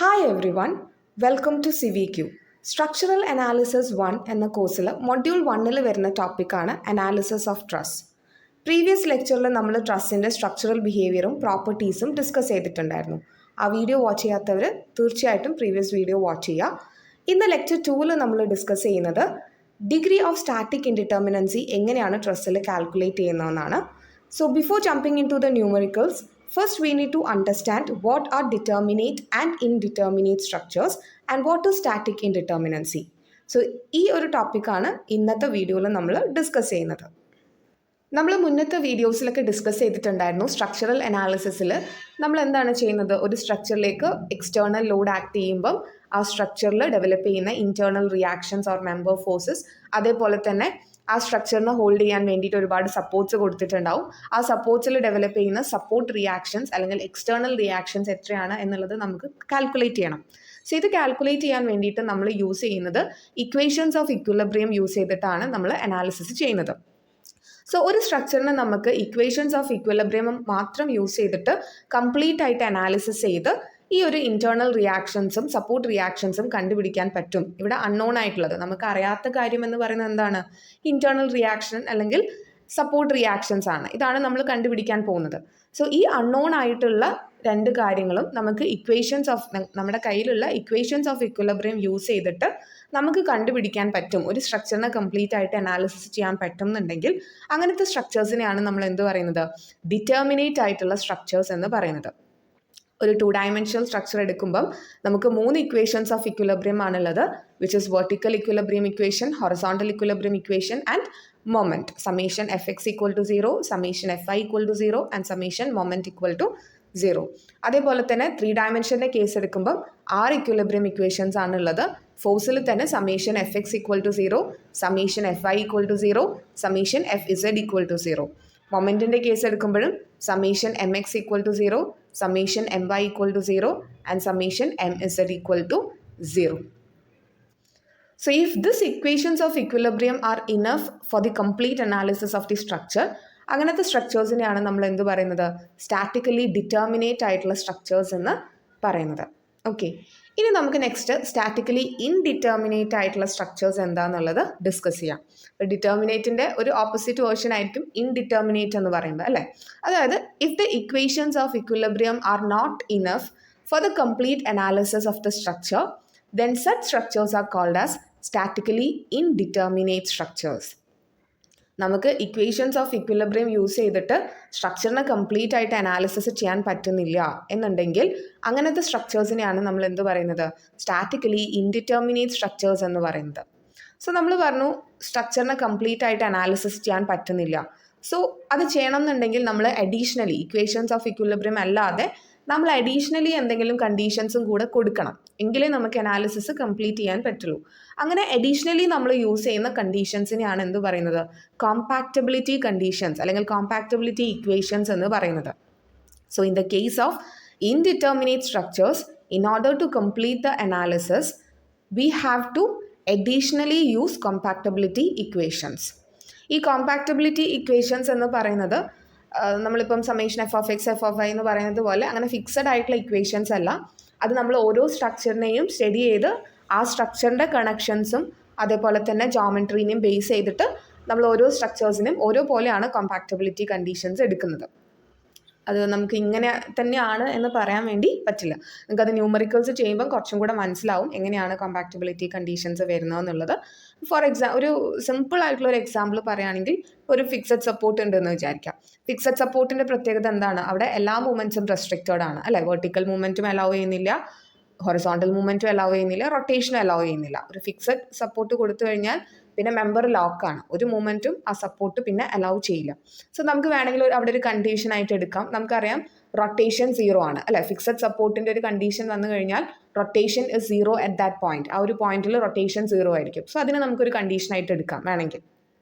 Hi everyone, welcome to CVQ. Structural analysis 1 എന്ന കോഴ്സിൽ module 1 വരുന്ന ടോപ്പിക്കാണ് അനാലിസിസ് ഓഫ് ട്രസ്. പ്രീവിയസ് ലെക്ചറിൽ നമ്മൾ ട്രസ്സിൻ്റെ സ്ട്രക്ചറൽ ബിഹേവിയറും പ്രോപ്പർട്ടീസും ഡിസ്കസ് ചെയ്തിട്ടുണ്ടായിരുന്നു. ആ വീഡിയോ വാച്ച് ചെയ്യാത്തവർ തീർച്ചയായിട്ടും പ്രീവിയസ് വീഡിയോ വാച്ച് ചെയ്യുക. ഇന്ന് ലെക്ചർ 2 നമ്മൾ ഡിസ്കസ് ചെയ്യുന്നത് ഡിഗ്രി ഓഫ് സ്റ്റാറ്റിക് ഇൻഡിറ്റർമിനൻസി എങ്ങനെയാണ് ട്രസ്സിൽ calculate ചെയ്യുന്നതെന്നാണ്. So before jumping into the numericals, first we need to understand what are determinate and indeterminate structures and what is static indeterminacy. So ഈ ഒരു ടോപ്പിക്കാണ് ഇന്നത്തെ വീഡിയോയിൽ നമ്മൾ ഡിസ്കസ് ചെയ്യുന്നത്. നമ്മൾ മുന്നത്തെ വീഡിയോസിലൊക്കെ ഡിസ്കസ് ചെയ്തിട്ടുണ്ടായിരുന്നു സ്ട്രക്ചറൽ അനാലിസിസിൽ നമ്മൾ എന്താണ് ചെയ്യുന്നത്, ഒരു സ്ട്രക്ചറിലേക്ക് എക്സ്റ്റേണൽ ലോഡ് ആക്ട് ചെയ്യുമ്പം ആ സ്ട്രക്ചറിൽ ഡെവലപ്പ് ചെയ്യുന്ന internal reactions or member forces, അതേപോലെ തന്നെ ആ സ്ട്രക്ചറിനെ ഹോൾഡ് ചെയ്യാൻ വേണ്ടിയിട്ട് ഒരുപാട് സപ്പോർട്ട്സ് കൊടുത്തിട്ടുണ്ടാവും. ആ സപ്പോർട്ട്സിൽ ഡെവലപ്പ് ചെയ്യുന്ന സപ്പോർട്ട് റിയാക്ഷൻസ് അല്ലെങ്കിൽ എക്സ്റ്റേണൽ റിയാക്ഷൻസ് എത്രയാണ് എന്നുള്ളത് നമുക്ക് കാൽക്കുലേറ്റ് ചെയ്യണം. സോ ഇത് കാൽക്കുലേറ്റ് ചെയ്യാൻ വേണ്ടിയിട്ട് നമ്മൾ യൂസ് ചെയ്യുന്നത് ഇക്വേഷൻസ് ഓഫ് ഇക്വിലിബ്രിയം യൂസ് ചെയ്തിട്ടാണ് നമ്മൾ അനാലിസിസ് ചെയ്യുന്നത്. സോ ഒരു സ്ട്രക്ചറിനെ നമുക്ക് ഇക്വേഷൻസ് ഓഫ് ഇക്വിലിബ്രിയം മാത്രം യൂസ് ചെയ്തിട്ട് കംപ്ലീറ്റ് ആയിട്ട് അനാലിസിസ് ചെയ്ത് ഈ ഒരു ഇൻറ്റേർണൽ റിയാക്ഷൻസും സപ്പോർട്ട് റിയാക്ഷൻസും കണ്ടുപിടിക്കാൻ പറ്റും. ഇവിടെ അൺനോൺ ആയിട്ടുള്ളത്, നമുക്ക് അറിയാത്ത കാര്യം എന്ന് പറയുന്നത് എന്താണ്, ഇൻറ്റേർണൽ റിയാക്ഷൻ അല്ലെങ്കിൽ സപ്പോർട്ട് റിയാക്ഷൻസ് ആണ്. ഇതാണ് നമ്മൾ കണ്ടുപിടിക്കാൻ പോകുന്നത്. സോ ഈ അൺനോൺ ആയിട്ടുള്ള രണ്ട് കാര്യങ്ങളും നമുക്ക് ഇക്വേഷൻസ് ഓഫ് നമ്മുടെ കയ്യിലുള്ള ഇക്വേഷൻസ് ഓഫ് ഇക്വിലിബ്രിയം യൂസ് ചെയ്തിട്ട് നമുക്ക് കണ്ടുപിടിക്കാൻ പറ്റും. ഒരു സ്ട്രക്ചറിനെ കംപ്ലീറ്റ് ആയിട്ട് അനാലിസിസ് ചെയ്യാൻ പറ്റുന്നുണ്ടെങ്കിൽ അങ്ങനത്തെ സ്ട്രക്ചേഴ്സിനെയാണ് നമ്മൾ എന്ത് പറയുന്നത്, ഡിറ്റർമിനേറ്റ് ആയിട്ടുള്ള സ്ട്രക്ചേഴ്സ് എന്ന് പറയുന്നത്. ഒരു 2 ഡയമെൻഷണൽ സ്ട്രക്ചർ എടുക്കുമ്പം നമുക്ക് 3 ഇക്വേഷൻസ് ഓഫ് ഇക്വിലിബ്രിയം ആണുള്ളത്, which is vertical equilibrium equation, horizontal equilibrium equation and moment. Summation Fx equal to 0, summation Fy equal to 0 and summation moment equal to 0. അതേപോലെ തന്നെ 3 ഡയമെൻഷൻ്റെ കേസ് എടുക്കുമ്പം 6 ഇക്വിലിബ്രിയം ഇക്വേഷൻസ് ആണുള്ളത്. ഫോഴ്സിൽ തന്നെ summation Fx equal to 0, summation Fy equal to 0, summation Fz equal to 0. മൊമെൻറ്റിൻ്റെ case എടുക്കുമ്പോഴും summation Mx equal to 0, summation My equal to 0 and summation Mz equal to 0. So if these equations of equilibrium are enough for the complete analysis of the structure, അങ്ങനത്തെ സ്ട്രക്ചേഴ്സിനെയാണ് നമ്മൾ എന്ത് പറയുന്നത്, statically determinate ആയിട്ടുള്ള structures എന്ന് പറയുന്നത്. Okay, ഇനി നമുക്ക് next statically indeterminate ആയിട്ടുള്ള സ്ട്രക്ചേഴ്സ് എന്താണെന്നുള്ളത് ഡിസ്കസ് ചെയ്യാം. ഡിറ്റർമിനേറ്റിൻ്റെ ഒരു ഓപ്പോസിറ്റ് വേർഷൻ ആയിരിക്കും ഇൻഡിറ്റർമിനേറ്റ് എന്ന് പറയുന്നത്, അല്ലേ? അതായത് if the equations of equilibrium are not enough for the complete analysis of the structure, then such structures are called as statically indeterminate structures. നമുക്ക് ഇക്വേഷൻസ് ഓഫ് ഇക്വിലിബ്രിയം യൂസ് ചെയ്തിട്ട് സ്ട്രക്ചറിനെ complete ആയിട്ട് analysis ചെയ്യാൻ പറ്റുന്നില്ല എന്നുണ്ടെങ്കിൽ അങ്ങനത്തെ സ്ട്രക്ചേഴ്സിനെയാണ് നമ്മൾ എന്ത് പറയുന്നത്, സ്റ്റാറ്റിക്കലി ഇൻഡിറ്റർമിനേറ്റ് സ്ട്രക്ചേഴ്സ് എന്ന് പറയുന്നത്. സോ നമ്മൾ പറഞ്ഞു സ്ട്രക്ചറിനെ കംപ്ലീറ്റ് ആയിട്ട് അനാലിസിസ് ചെയ്യാൻ പറ്റുന്നില്ല. സോ അത് ചെയ്യണം എന്നുണ്ടെങ്കിൽ നമ്മൾ അഡീഷണലി ഇക്വേഷൻസ് ഓഫ് ഇക്വിലിബ്രിയം അല്ലാതെ നമ്മൾ അഡീഷണലി എന്തെങ്കിലും കണ്ടീഷൻസും കൂടെ കൊടുക്കണം, എങ്കിലേ നമുക്ക് അനാലിസിസ് കംപ്ലീറ്റ് ചെയ്യാൻ പറ്റുള്ളൂ. അങ്ങനെ അഡീഷണലി നമ്മൾ യൂസ് ചെയ്യുന്ന കണ്ടീഷൻസിനെയാണ് എന്ത് പറയുന്നത്, കോമ്പാക്റ്റബിലിറ്റി കണ്ടീഷൻസ് അല്ലെങ്കിൽ കോമ്പാക്റ്റബിലിറ്റി ഇക്വേഷൻസ് എന്ന് പറയുന്നത്. So in the case of indeterminate structures, in order to complete the analysis we have to additionally use compactability equations. ഈ കോമ്പാക്റ്റബിലിറ്റി ഇക്വേഷൻസ് എന്ന് പറയുന്നത് നമ്മളിപ്പം സമ്മേഷൻ F(x), F(y) എന്ന് പറയുന്നത് പോലെ അങ്ങനെ ഫിക്സഡ് ആയിട്ടുള്ള ഇക്വേഷൻസ് അല്ല. അത് നമ്മൾ ഓരോ സ്ട്രക്ചറിനെയും സ്റ്റഡി ചെയ്ത് ആ സ്ട്രക്ചറിൻ്റെ കണക്ഷൻസും അതേപോലെ തന്നെ ജോമെട്രീനെയും ബേസ് ചെയ്തിട്ട് നമ്മൾ ഓരോ സ്ട്രക്ചേഴ്സിനും ഓരോ പോലെയാണ് കോമ്പാക്റ്റബിലിറ്റി കണ്ടീഷൻസ് എടുക്കുന്നത്. അത് നമുക്ക് ഇങ്ങനെ തന്നെയാണ് എന്ന് പറയാൻ വേണ്ടി പറ്റില്ല. നിങ്ങൾക്കത് ന്യൂമറിക്കൽസ് ചെയ്യുമ്പോൾ കുറച്ചും കൂടെ മനസ്സിലാവും എങ്ങനെയാണ് കോമ്പാക്റ്റബിലിറ്റി കണ്ടീഷൻസ് വരുന്നതെന്നുള്ളത്. ഫോർ ഒരു സിമ്പിൾ ആയിട്ടുള്ള ഒരു എക്സാമ്പിൾ പറയുകയാണെങ്കിൽ, ഒരു ഫിക്സഡ് സപ്പോർട്ട് ഉണ്ടെന്ന് വിചാരിക്കാം. ഫിക്സഡ് സപ്പോർട്ടിൻ്റെ പ്രത്യേകത എന്താണ്, അവിടെ എല്ലാ മൂവ്മെൻറ്റ്സും റെസ്ട്രിക്റ്റഡ് ആണ്, അല്ലേ? വെർട്ടിക്കൽ മൂവ്മെൻറ്റും അലൗ ചെയ്യുന്നില്ല, ഹൊറിസോണ്ടൽ മൂവ്മെൻറ്റും അലൗ ചെയ്യുന്നില്ല, റൊട്ടേഷനും അലൗ ചെയ്യുന്നില്ല. ഒരു ഫിക്സഡ് സപ്പോർട്ട് കൊടുത്തു കഴിഞ്ഞാൽ പിന്നെ മെമ്പർ ലോക്കാണ്, ഒരു മൂവ്മെൻറ്റും ആ സപ്പോർട്ട് പിന്നെ അലൗ ചെയ്യില്ല. സോ നമുക്ക് വേണമെങ്കിൽ അവിടെ ഒരു കണ്ടീഷൻ ആയിട്ട് എടുക്കാം. നമുക്കറിയാം റൊട്ടേഷൻ 0 ആണ്, അല്ലേ? ഫിക്സഡ് സപ്പോർട്ടിൻ്റെ ഒരു കണ്ടീഷൻ വന്നു കഴിഞ്ഞാൽ rotation is 0 at that point. ആ ഒരു പോയിന്റിൽ റൊട്ടേഷൻ 0 ആയിരിക്കും. സോ അതിനെ നമുക്കൊരു കണ്ടീഷനായിട്ട് എടുക്കാം വേണമെങ്കിൽ.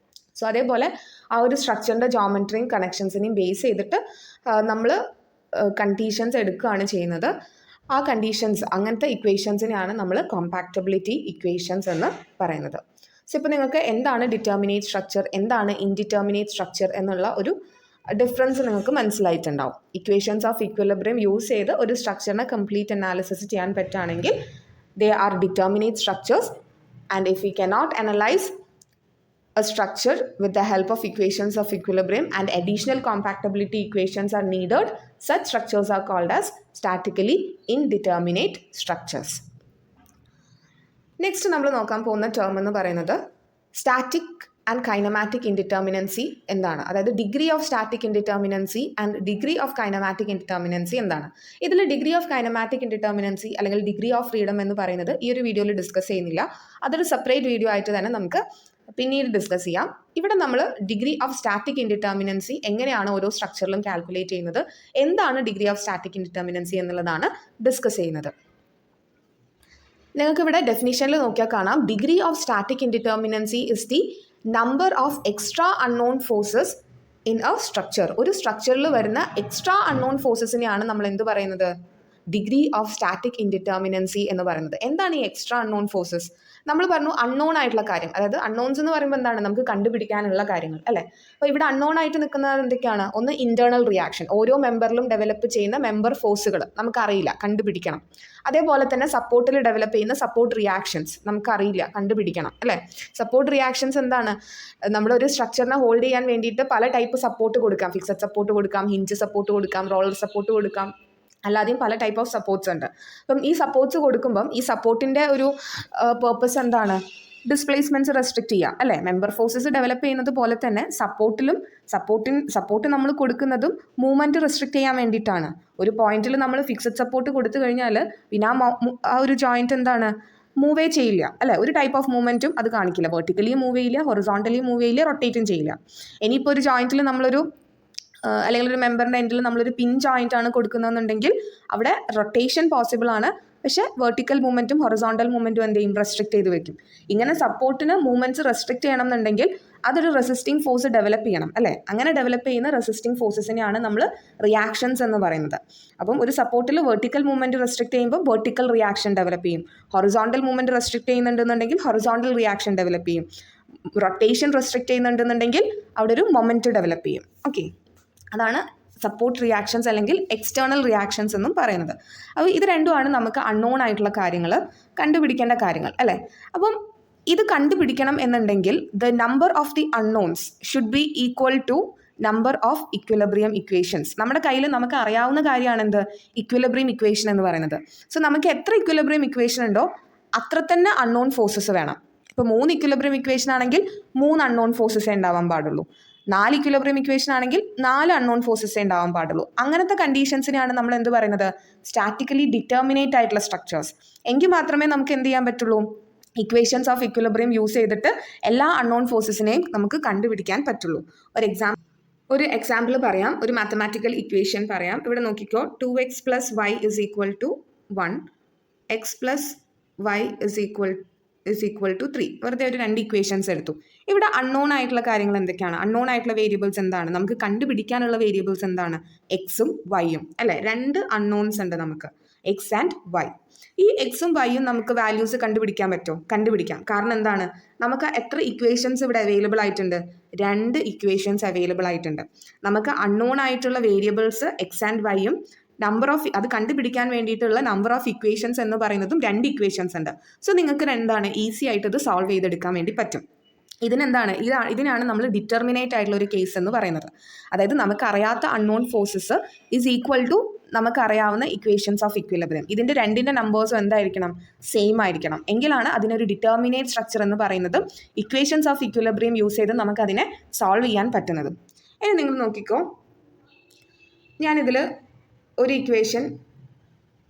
സോ അതേപോലെ ആ ഒരു സ്ട്രക്ചറിൻ്റെ ജോമെട്രിയും കണക്ഷൻസിനെയും ബേസ് ചെയ്തിട്ട് നമ്മൾ കണ്ടീഷൻസ് എടുക്കുകയാണ് ചെയ്യുന്നത്. ആ കണ്ടീഷൻസ്, അങ്ങനത്തെ ഇക്വേഷൻസിനെയാണ് നമ്മൾ കോമ്പാക്റ്റബിലിറ്റി ഇക്വേഷൻസ് എന്ന് പറയുന്നത്. സോ ഇപ്പോൾ നിങ്ങൾക്ക് എന്താണ് ഡിറ്റർമിനേറ്റ് സ്ട്രക്ചർ, എന്താണ് ഇൻഡിറ്റർമിനേറ്റ് സ്ട്രക്ചർ എന്നുള്ള ഒരു ഡിഫറൻസ് നിങ്ങൾക്ക് മനസ്സിലായിട്ടുണ്ടാവും. ഇക്വേഷൻസ് ഓഫ് ഇക്വിലിബ്രിയം യൂസ് ചെയ്ത് ഒരു സ്ട്രക്ചറിനെ കംപ്ലീറ്റ് അനാലിസിസ് ചെയ്യാൻ പറ്റുകയാണെങ്കിൽ they are determinate structures. And if we cannot analyse a structure with the help of equations of equilibrium and additional compactability equations are needed, such structures are called as statically indeterminate structures. Next നമ്മൾ നോക്കാൻ പോകുന്ന term എന്ന് പറയുന്നത് static and kinematic indeterminacy എന്താണ്, അതായത് degree of static indeterminacy and degree of kinematic indeterminacy എന്താണ്. ഇതിൽ degree of kinematic indeterminacy അല്ലെങ്കിൽ ഡിഗ്രി ഓഫ് ഫ്രീഡം എന്ന് പറയുന്നത് ഈ ഒരു വീഡിയോയിൽ ഡിസ്കസ് ചെയ്യുന്നില്ല. അതൊരു സെപ്പറേറ്റ് വീഡിയോ ആയിട്ട് തന്നെ നമുക്ക് പിന്നീട് ഡിസ്കസ് ചെയ്യാം. ഇവിടെ നമ്മൾ ഡിഗ്രി ഓഫ് സ്റ്റാറ്റിക് ഇൻഡിറ്റർമിനൻസി എങ്ങനെയാണ് ഓരോ സ്ട്രക്ചറിലും കാൽക്കുലേറ്റ് ചെയ്യുന്നത്, എന്താണ് ഡിഗ്രി ഓഫ് സ്റ്റാറ്റിക് ഇൻഡിറ്റർമിനൻസി എന്നുള്ളതാണ് ഡിസ്കസ് ചെയ്യുന്നത്. നിങ്ങൾക്ക് ഇവിടെ ഡെഫിനിഷനിൽ നോക്കിയാൽ കാണാം, degree of static indeterminacy is the number of extra unknown forces in A structure. ഒരു സ്ട്രക്ചറിൽ വരുന്ന എക്സ്ട്രാ അൺനോൺ ഫോഴ്സസിനെയാണ് നമ്മൾ എന്ത് പറയുന്നത്, ഡിഗ്രി ഓഫ് സ്റ്റാറ്റിക് ഇൻഡിറ്റർമിനൻസി എന്ന് പറയുന്നത്. എന്താണ് ഈ എക്സ്ട്രാ അൺനോൺ ഫോഴ്സസ്? നമ്മൾ പറഞ്ഞു അൺനോൺ ആയിട്ടുള്ള കാര്യം, അതായത് അൺനോൺസ് എന്ന് പറയുമ്പോൾ എന്താണ്, നമുക്ക് കണ്ടുപിടിക്കാനുള്ള കാര്യങ്ങൾ അല്ലേ. അപ്പോൾ ഇവിടെ അൺനോൺ ആയിട്ട് നിൽക്കുന്നത് എന്തൊക്കെയാണ്? ഒന്ന് ഇന്റേണൽ റിയാക്ഷൻ, ഓരോ മെമ്പറിലും ഡെവലപ്പ് ചെയ്യുന്ന മെമ്പർ ഫോഴ്സുകൾ നമുക്കറിയില്ല, കണ്ടുപിടിക്കണം. അതേപോലെ തന്നെ സപ്പോർട്ടിൽ ഡെവലപ്പ് ചെയ്യുന്ന സപ്പോർട്ട് റിയാക്ഷൻസ് നമുക്കറിയില്ല, കണ്ടുപിടിക്കണം അല്ലേ. സപ്പോർട്ട് റിയാക്ഷൻസ് എന്താണ്, നമ്മളൊരു സ്ട്രക്ചറിനെ ഹോൾഡ് ചെയ്യാൻ വേണ്ടിയിട്ട് പല ടൈപ്പ് സപ്പോർട്ട് കൊടുക്കാം. ഫിക്സഡ് സപ്പോർട്ട് കൊടുക്കാം, ഹിഞ്ച് സപ്പോർട്ട് കൊടുക്കാം, റോളർ സപ്പോർട്ട് കൊടുക്കാം, അല്ലാതെയും പല ടൈപ്പ് ഓഫ് സപ്പോർട്ട്സ് ഉണ്ട്. അപ്പം ഈ സപ്പോർട്ട്സ് കൊടുക്കുമ്പം ഈ സപ്പോർട്ടിൻ്റെ ഒരു പേർപ്പസ് എന്താണ്, ഡിസ്പ്ലേസ്മെൻറ്റ്സ് റെസ്ട്രിക്റ്റ് ചെയ്യുക അല്ലേ. മെമ്പർ ഫോഴ്സസ് ഡെവലപ്പ് ചെയ്യുന്നത് പോലെ തന്നെ സപ്പോർട്ട് നമ്മൾ കൊടുക്കുന്നതും മൂവ്മെൻറ്റ് റെസ്ട്രിക്റ്റ് ചെയ്യാൻ വേണ്ടിയിട്ടാണ്. ഒരു പോയിന്റിൽ നമ്മൾ ഫിക്സഡ് സപ്പോർട്ട് കൊടുത്തു കഴിഞ്ഞാൽ പിന്നെ ആ ഒരു ജോയിൻറ്റ് എന്താണ്, മൂവേ ചെയ്യില്ല അല്ലേ. ഒരു ടൈപ്പ് ഓഫ് മൂവ്മെൻറ്റും അത് കാണിക്കില്ല, വെർട്ടിക്കലി മൂവ് ചെയ്യില്ല, ഹൊറിസോണ്ടലി മൂവ് ചെയ്യില്ല, റൊട്ടേറ്റും ചെയ്യില്ല. ഇനിയിപ്പോൾ ഒരു ജോയിൻറ്റിൽ നമ്മളൊരു അല്ലെങ്കിൽ ഒരു മെമ്പറിൻ്റെ എൻഡിൽ നമ്മളൊരു പിൻ ജോയിൻ്റ് ആണ് കൊടുക്കുന്നതെന്നുണ്ടെങ്കിൽ അവിടെ റൊട്ടേഷൻ പോസിബിൾ ആണ്, പക്ഷേ വെർട്ടിക്കൽ മൂവ്മെൻറ്റും ഹൊറിസോണ്ടൽ മൂവ്മെൻറ്റും എന്ത് ചെയ്യും, റെസ്ട്രിക്റ്റ് ചെയ്ത് വെക്കും. ഇങ്ങനെ സപ്പോർട്ടിന് മൂവ്മെൻറ്റ്സ് റെസ്ട്രിക്റ്റ് ചെയ്യണം എന്നുണ്ടെങ്കിൽ അതൊരു റെസിസ്റ്റിംഗ് ഫോഴ്സ് ഡെവലപ്പ് ചെയ്യണം അല്ലേ. അങ്ങനെ ഡെവലപ്പ് ചെയ്യുന്ന റെസിസ്റ്റിംഗ് ഫോഴ്സസിനെയാണ് നമ്മൾ റിയാക്ഷൻസ് എന്ന് പറയുന്നത്. അപ്പം ഒരു സപ്പോർട്ടിൽ വെർട്ടിക്കൽ മൂവ്മെൻറ്റ് റെസ്ട്രിക്റ്റ് ചെയ്യുമ്പോൾ വെർട്ടിക്കൽ റിയാക്ഷൻ ഡെവലപ്പ് ചെയ്യും. ഹൊറിസോണ്ടൽ മൂവ്മെൻറ്റ് റെസ്ട്രിക്റ്റ് ചെയ്യുന്നുണ്ടെന്നുണ്ടെങ്കിൽ ഹൊറിസോണ്ടൽ റിയാക്ഷൻ ഡെവലപ്പ് ചെയ്യും. റൊട്ടേഷൻ റെസ്ട്രിക്റ്റ് ചെയ്യുന്നുണ്ടെന്നുണ്ടെങ്കിൽ അവിടെ ഒരു മൊമെൻറ്റ് ഡെവലപ്പ് ചെയ്യും. ഓക്കെ, അതാണ് സപ്പോർട്ട് റിയാക്ഷൻസ് അല്ലെങ്കിൽ എക്സ്റ്റേണൽ റിയാക്ഷൻസ് എന്നും പറയുന്നത്. അപ്പോൾ ഇത് രണ്ടുമാണ് നമുക്ക് അൺനോൺ ആയിട്ടുള്ള കാര്യങ്ങൾ കണ്ടുപിടിക്കേണ്ട കാര്യങ്ങൾ അല്ലേ. അപ്പം ഇത് കണ്ടുപിടിക്കണം എന്നുണ്ടെങ്കിൽ the number of the unknowns should be equal to number of equilibrium equations. നമ്മുടെ കയ്യിൽ നമുക്ക് അറിയാവുന്ന കാര്യമാണ് എന്ത്, ഇക്വിലിബ്രിയം ഇക്വേഷൻ എന്ന് പറയുന്നത്. സോ നമുക്ക് എത്ര ഇക്വിലിബ്രിയം ഇക്വേഷൻ ഉണ്ടോ അത്ര തന്നെ അൺനോൺ ഫോഴ്സസ് വേണം. ഇപ്പോൾ 3 ഇക്വിലിബ്രിയം ഇക്വേഷൻ ആണെങ്കിൽ 3 അൺനോൺ ഫോഴ്സസേ ഉണ്ടാവാൻ പാടുള്ളൂ. 4 ഇക്വിലിബ്രിയം ഇക്വേഷൻ ആണെങ്കിൽ 4 അൺനോൺ ഫോഴ്സസേ ഉണ്ടാവാൻ പാടുള്ളൂ. അങ്ങനത്തെ കണ്ടീഷൻസിനെയാണ് നമ്മൾ എന്ത് പറയുന്നത്, സ്റ്റാറ്റിക്കലി ഡിറ്റർമിനേറ്റ് ആയിട്ടുള്ള സ്ട്രക്ചേഴ്സ്. എങ്കിൽ മാത്രമേ നമുക്ക് എന്ത് ചെയ്യാൻ പറ്റുള്ളൂ, ഇക്വേഷൻസ് ഓഫ് ഇക്വിലിബ്രിയം യൂസ് ചെയ്തിട്ട് എല്ലാ അൺനോൺ ഫോഴ്സസിനെയും നമുക്ക് കണ്ടുപിടിക്കാൻ പറ്റുള്ളൂ. ഒരു എക്സാമ്പിൾ പറയാം, ഒരു മാത്തമാറ്റിക്കൽ ഇക്വേഷൻ പറയാം. ഇവിടെ നോക്കിക്കോ, 2x + y = 1, x + y = 3. വെറുതെ ഒരു 2 ഇക്വേഷൻസ് എടുത്തു. ഇവിടെ അൺനോൺ ആയിട്ടുള്ള കാര്യങ്ങൾ എന്തൊക്കെയാണ്, അൺനോൺ ആയിട്ടുള്ള വേരിയബിൾസ് എന്താണ്, നമുക്ക് കണ്ടുപിടിക്കാനുള്ള വേരിയബിൾസ് എന്താണ്, എക്സും വൈയും അല്ലേ. 2 അൺനോൺസ് ഉണ്ട് നമുക്ക്, എക്സ് ആൻഡ് വൈ. ഈ എക്സും വൈയും നമുക്ക് വാല്യൂസ് കണ്ടുപിടിക്കാൻ പറ്റുമോ, കണ്ടുപിടിക്കാം. കാരണം എന്താണ്, നമുക്ക് എത്ര ഇക്വേഷൻസ് ഇവിടെ അവൈലബിൾ ആയിട്ടുണ്ട്, 2 ഇക്വേഷൻസ് അവൈലബിൾ ആയിട്ടുണ്ട്. നമുക്ക് അൺനോൺ ആയിട്ടുള്ള വേരിയബിൾസ് എക്സ് ആൻഡ് വൈയും അത് കണ്ടുപിടിക്കാൻ വേണ്ടിയിട്ടുള്ള നമ്പർ ഓഫ് ഇക്വേഷൻസ് എന്ന് പറയുന്നതും 2 ഇക്വേഷൻസ് ഉണ്ട്. സോ നിങ്ങൾക്ക് എന്താണ്, ഈസി ആയിട്ട് ഇത് സോൾവ് ചെയ്തെടുക്കാൻ വേണ്ടി പറ്റും. ഇതിനാണ് നമ്മൾ ഡിറ്റർമിനേറ്റ് ആയിട്ടുള്ള ഒരു കേസ് എന്ന് പറയുന്നത്. അതായത് നമുക്കറിയാത്ത unknown forces is equal to നമുക്കറിയാവുന്ന ഇക്വേഷൻസ് ഓഫ് ഇക്വിലിബ്രിയം. ഇതിൻ്റെ 2ൻ്റെ നമ്പേഴ്സും എന്തായിരിക്കണം, സെയിം ആയിരിക്കണം. എങ്കിലാണ് അതിനൊരു ഡിറ്റർമിനേറ്റ് സ്ട്രക്ചർ എന്ന് പറയുന്നത്. ഇക്വേഷൻസ് ഓഫ് ഇക്വിലിബ്രിയം യൂസ് ചെയ്ത് നമുക്കതിനെ സോൾവ് ചെയ്യാൻ പറ്റുന്നത്. ഇനി നിങ്ങൾ നോക്കിക്കോ, ഞാനിതിൽ ഒരു ഇക്വേഷൻ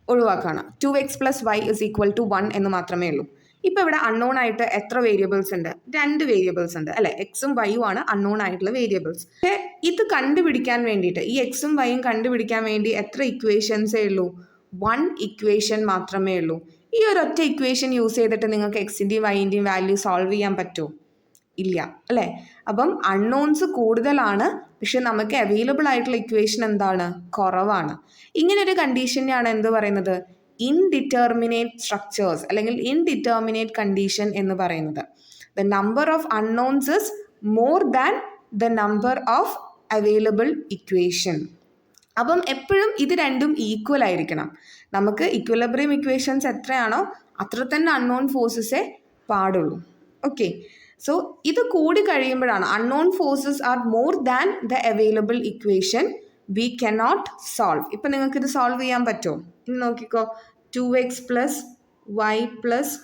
ഒഴിവാക്കുകയാണ്. 2x + y = 1 എന്ന് മാത്രമേ ഉള്ളൂ. ഇപ്പോൾ ഇവിടെ അൺനോൺ ആയിട്ട് എത്ര വേരിയബിൾസ് ഉണ്ട്, 2 വേരിയബിൾസ് ഉണ്ട് അല്ലേ. എക്സും വൈയും ആണ് അൺനോൺ ആയിട്ടുള്ള വേരിയബിൾസ്. പക്ഷേ ഇത് കണ്ടുപിടിക്കാൻ വേണ്ടിയിട്ട്, ഈ എക്സും വൈയും കണ്ടുപിടിക്കാൻ വേണ്ടി എത്ര ഇക്വേഷൻസേ ഉള്ളൂ, 1 ഇക്വേഷൻ മാത്രമേ ഉള്ളൂ. ഈ ഒരൊറ്റ ഇക്വേഷൻ യൂസ് ചെയ്തിട്ട് നിങ്ങൾക്ക് എക്സിൻ്റെയും വൈൻ്റെയും വാല്യൂ സോൾവ് ചെയ്യാൻ പറ്റുമോ, ഇല്ല അല്ലേ. അപ്പം അൺനോൺസ് കൂടുതലാണ്, പക്ഷെ നമുക്ക് അവൈലബിൾ ആയിട്ടുള്ള ഇക്വേഷൻ എന്താണ്, കുറവാണ്. ഇങ്ങനൊരു കണ്ടീഷനെയാണ് എന്ത് പറയുന്നത്, ഇൻഡിറ്റർമിനേറ്റ് സ്ട്രക്ചേഴ്സ് അല്ലെങ്കിൽ ഇൻഡിറ്റർമിനേറ്റ് കണ്ടീഷൻ എന്ന് പറയുന്നത്. The number of unknowns is more than the number of available equation. അപ്പം എപ്പോഴും ഇത് രണ്ടും ഈക്വൽ ആയിരിക്കണം. നമുക്ക് ഇക്വിലിബ്രിയം ഇക്വേഷൻസ് എത്രയാണോ അത്ര തന്നെ അൺനോൺ ഫോഴ്സസേ പാടുള്ളൂ. ഓക്കെ, സോ ഇത് കൂടി കഴിയുമ്പോഴാണ് unknown forces are more than the available equation we cannot solve. ഇപ്പം നിങ്ങൾക്ക് ഇത് സോൾവ് ചെയ്യാൻ പറ്റുമോ? ഇനി നോക്കിക്കോ, 2x plus y plus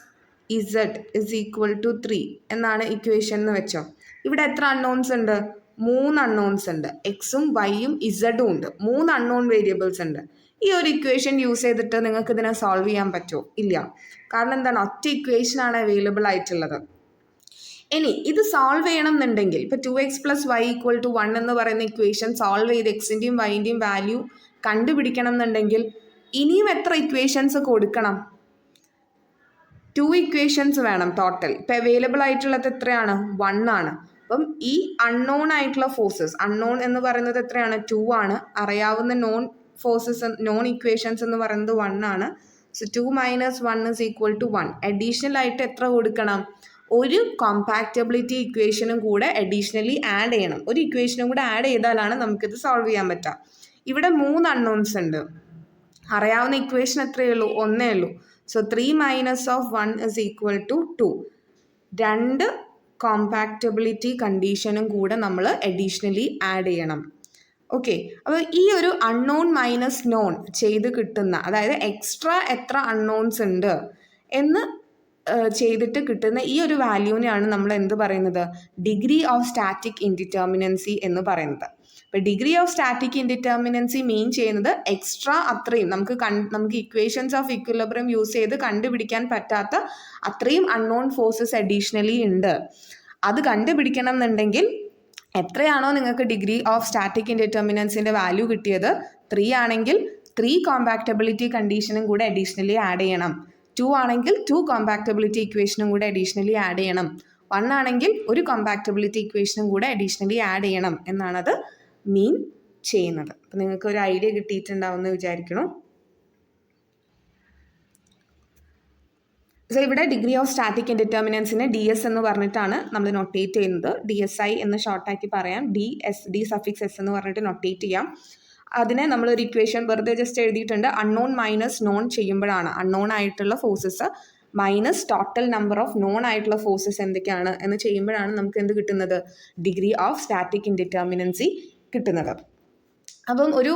z is equal to 3 എന്നാണ് ഇക്വേഷൻ എന്ന് വെച്ചോ. ഇവിടെ എത്ര അൺനോൺസ് ഉണ്ട്? 3 അൺനോൺസ് ഉണ്ട്. എക്സും വൈയും ഇസഡും ഉണ്ട്. 3 അൺനോൺ വേരിയബിൾസ് ഉണ്ട്. ഈ ഒരു ഇക്വേഷൻ യൂസ് ചെയ്തിട്ട് നിങ്ങൾക്ക് ഇതിനെ സോൾവ് ചെയ്യാൻ പറ്റുമോ? ഇല്ല. കാരണം എന്താണ്? ഒറ്റ ഇക്വേഷനാണ് അവൈലബിൾ ആയിട്ടുള്ളത്. ഇനി ഇത് സോൾവ് ചെയ്യണം എന്നുണ്ടെങ്കിൽ ഇപ്പോൾ 2x plus Y equal to 1 എന്ന് പറയുന്ന ഇക്വേഷൻ സോൾവ് ചെയ്ത് എക്സിൻ്റെയും വൈൻ്റെയും വാല്യൂ കണ്ടുപിടിക്കണം എന്നുണ്ടെങ്കിൽ ഇനിയും എത്ര ഇക്വേഷൻസ് കൊടുക്കണം? 2 ഇക്വേഷൻസ് വേണം ടോട്ടൽ. ഇപ്പം അവൈലബിൾ ആയിട്ടുള്ളത് എത്രയാണ്? 1 ആണ്. അപ്പം ഈ അൺനോൺ ആയിട്ടുള്ള ഫോഴ്സസ്, അൺനോൺ എന്ന് പറയുന്നത് എത്രയാണ്? 2 ആണ്. അറിയാവുന്ന നോൺ ഫോഴ്സസ്, നോൺ ഇക്വേഷൻസ് എന്ന് പറയുന്നത് 1 ആണ്. So 2 minus 1 is equal to 1. Additional ആയിട്ട് എത്ര കൊടുക്കണം? ഒരു കോമ്പാക്റ്റബിലിറ്റി ഇക്വേഷനും കൂടെ അഡീഷണലി ആഡ് ചെയ്യണം. ഒരു ഇക്വേഷനും കൂടെ ആഡ് ചെയ്താലാണ് നമുക്കിത് സോൾവ് ചെയ്യാൻ പറ്റുക. ഇവിടെ 3 അൺനോൺസ് ഉണ്ട്. അറിയാവുന്ന ഇക്വേഷൻ എത്രയേ ഉള്ളൂ? ഒന്നേ ഉള്ളൂ. So 3 minus of 1 is equal to 2. 2 compatibility കണ്ടീഷനും കൂടെ നമ്മൾ അഡീഷണലി ആഡ് ചെയ്യണം. ഓക്കെ, അപ്പോൾ ഈ ഒരു അൺനോൺ മൈനസ് നോൺ ചെയ്ത് കിട്ടുന്ന, അതായത് എക്സ്ട്രാ എത്ര അൺനോൺസ് ഉണ്ട് എന്ന് ചെയ്തിട്ട് കിട്ടുന്ന ഈ ഒരു വാല്യൂവിനെയാണ് നമ്മൾ എന്ത് പറയുന്നത്? ഡിഗ്രി ഓഫ് സ്റ്റാറ്റിക് ഇൻഡിറ്റർമിനൻസി എന്ന് പറയുന്നത്. അപ്പോൾ ഡിഗ്രി ഓഫ് സ്റ്റാറ്റിക് ഇൻഡിറ്റർമിനൻസി മീൻ ചെയ്യുന്നത് എക്സ്ട്രാ അത്രയും നമുക്ക് ഇക്വേഷൻസ് ഓഫ് ഇക്വിലിബ്രിയം യൂസ് ചെയ്ത് കണ്ടുപിടിക്കാൻ പറ്റാത്ത അത്രയും അൺനോൺ ഫോഴ്സസ് അഡീഷണലി ഉണ്ട്. അത് കണ്ടുപിടിക്കണം എന്നുണ്ടെങ്കിൽ എത്രയാണോ നിങ്ങൾക്ക് ഡിഗ്രി ഓഫ് സ്റ്റാറ്റിക് ഇൻഡിറ്റർമിനൻസിൻ്റെ വാല്യൂ കിട്ടിയത്, 3 ആണെങ്കിൽ 3 കോമ്പാക്റ്റബിലിറ്റി കണ്ടീഷനും കൂടെ അഡീഷണലി ആഡ് ചെയ്യണം. 2 ആണെങ്കിൽ 2 കോമ്പാക്റ്റബിലിറ്റി ഇക്വേഷനും കൂടെ അഡീഷണലി ആഡ് ചെയ്യണം. 1 ആണെങ്കിൽ ഒരു കോമ്പാക്റ്റബിലിറ്റി ഇക്വേഷനും കൂടെ അഡീഷണലി ആഡ് ചെയ്യണം എന്നാണത് മീൻ ചെയ്യുന്നത്. അപ്പം നിങ്ങൾക്ക് ഒരു ഐഡിയ കിട്ടിയിട്ടുണ്ടാവുമെന്ന് വിചാരിക്കണം. സോ ഇവിടെ ഡിഗ്രി ഓഫ് സ്റ്റാറ്റിക് ഇൻഡിറ്റർമിനൻസിനെ DS എന്ന് പറഞ്ഞിട്ടാണ് നമ്മൾ നൊട്ടേറ്റ് ചെയ്യുന്നത്. DSI എന്ന് ഷോർട്ടാക്കി പറയാം. ഡി സഫിക്സ് എസ് എന്ന് പറഞ്ഞിട്ട് നൊട്ടേറ്റ് ചെയ്യാം. അതിനെ നമ്മളൊരു ഇക്വേഷൻ വെറുതെ ജസ്റ്റ് എഴുതിയിട്ടുണ്ട്. അൺനോൺ മൈനസ് നോൺ ചെയ്യുമ്പോഴാണ് അൺനോൺ ആയിട്ടുള്ള forces minus total number of non ആയിട്ടുള്ള ഫോഴ്സസ് എന്തൊക്കെയാണ് എന്ന് ചെയ്യുമ്പോഴാണ് നമുക്ക് എന്ത് കിട്ടുന്നത്? ഡിഗ്രി ഓഫ് സ്റ്റാറ്റിക് ഇൻഡിറ്റർമിനൻസി കിട്ടുന്നത്. അപ്പം ഒരു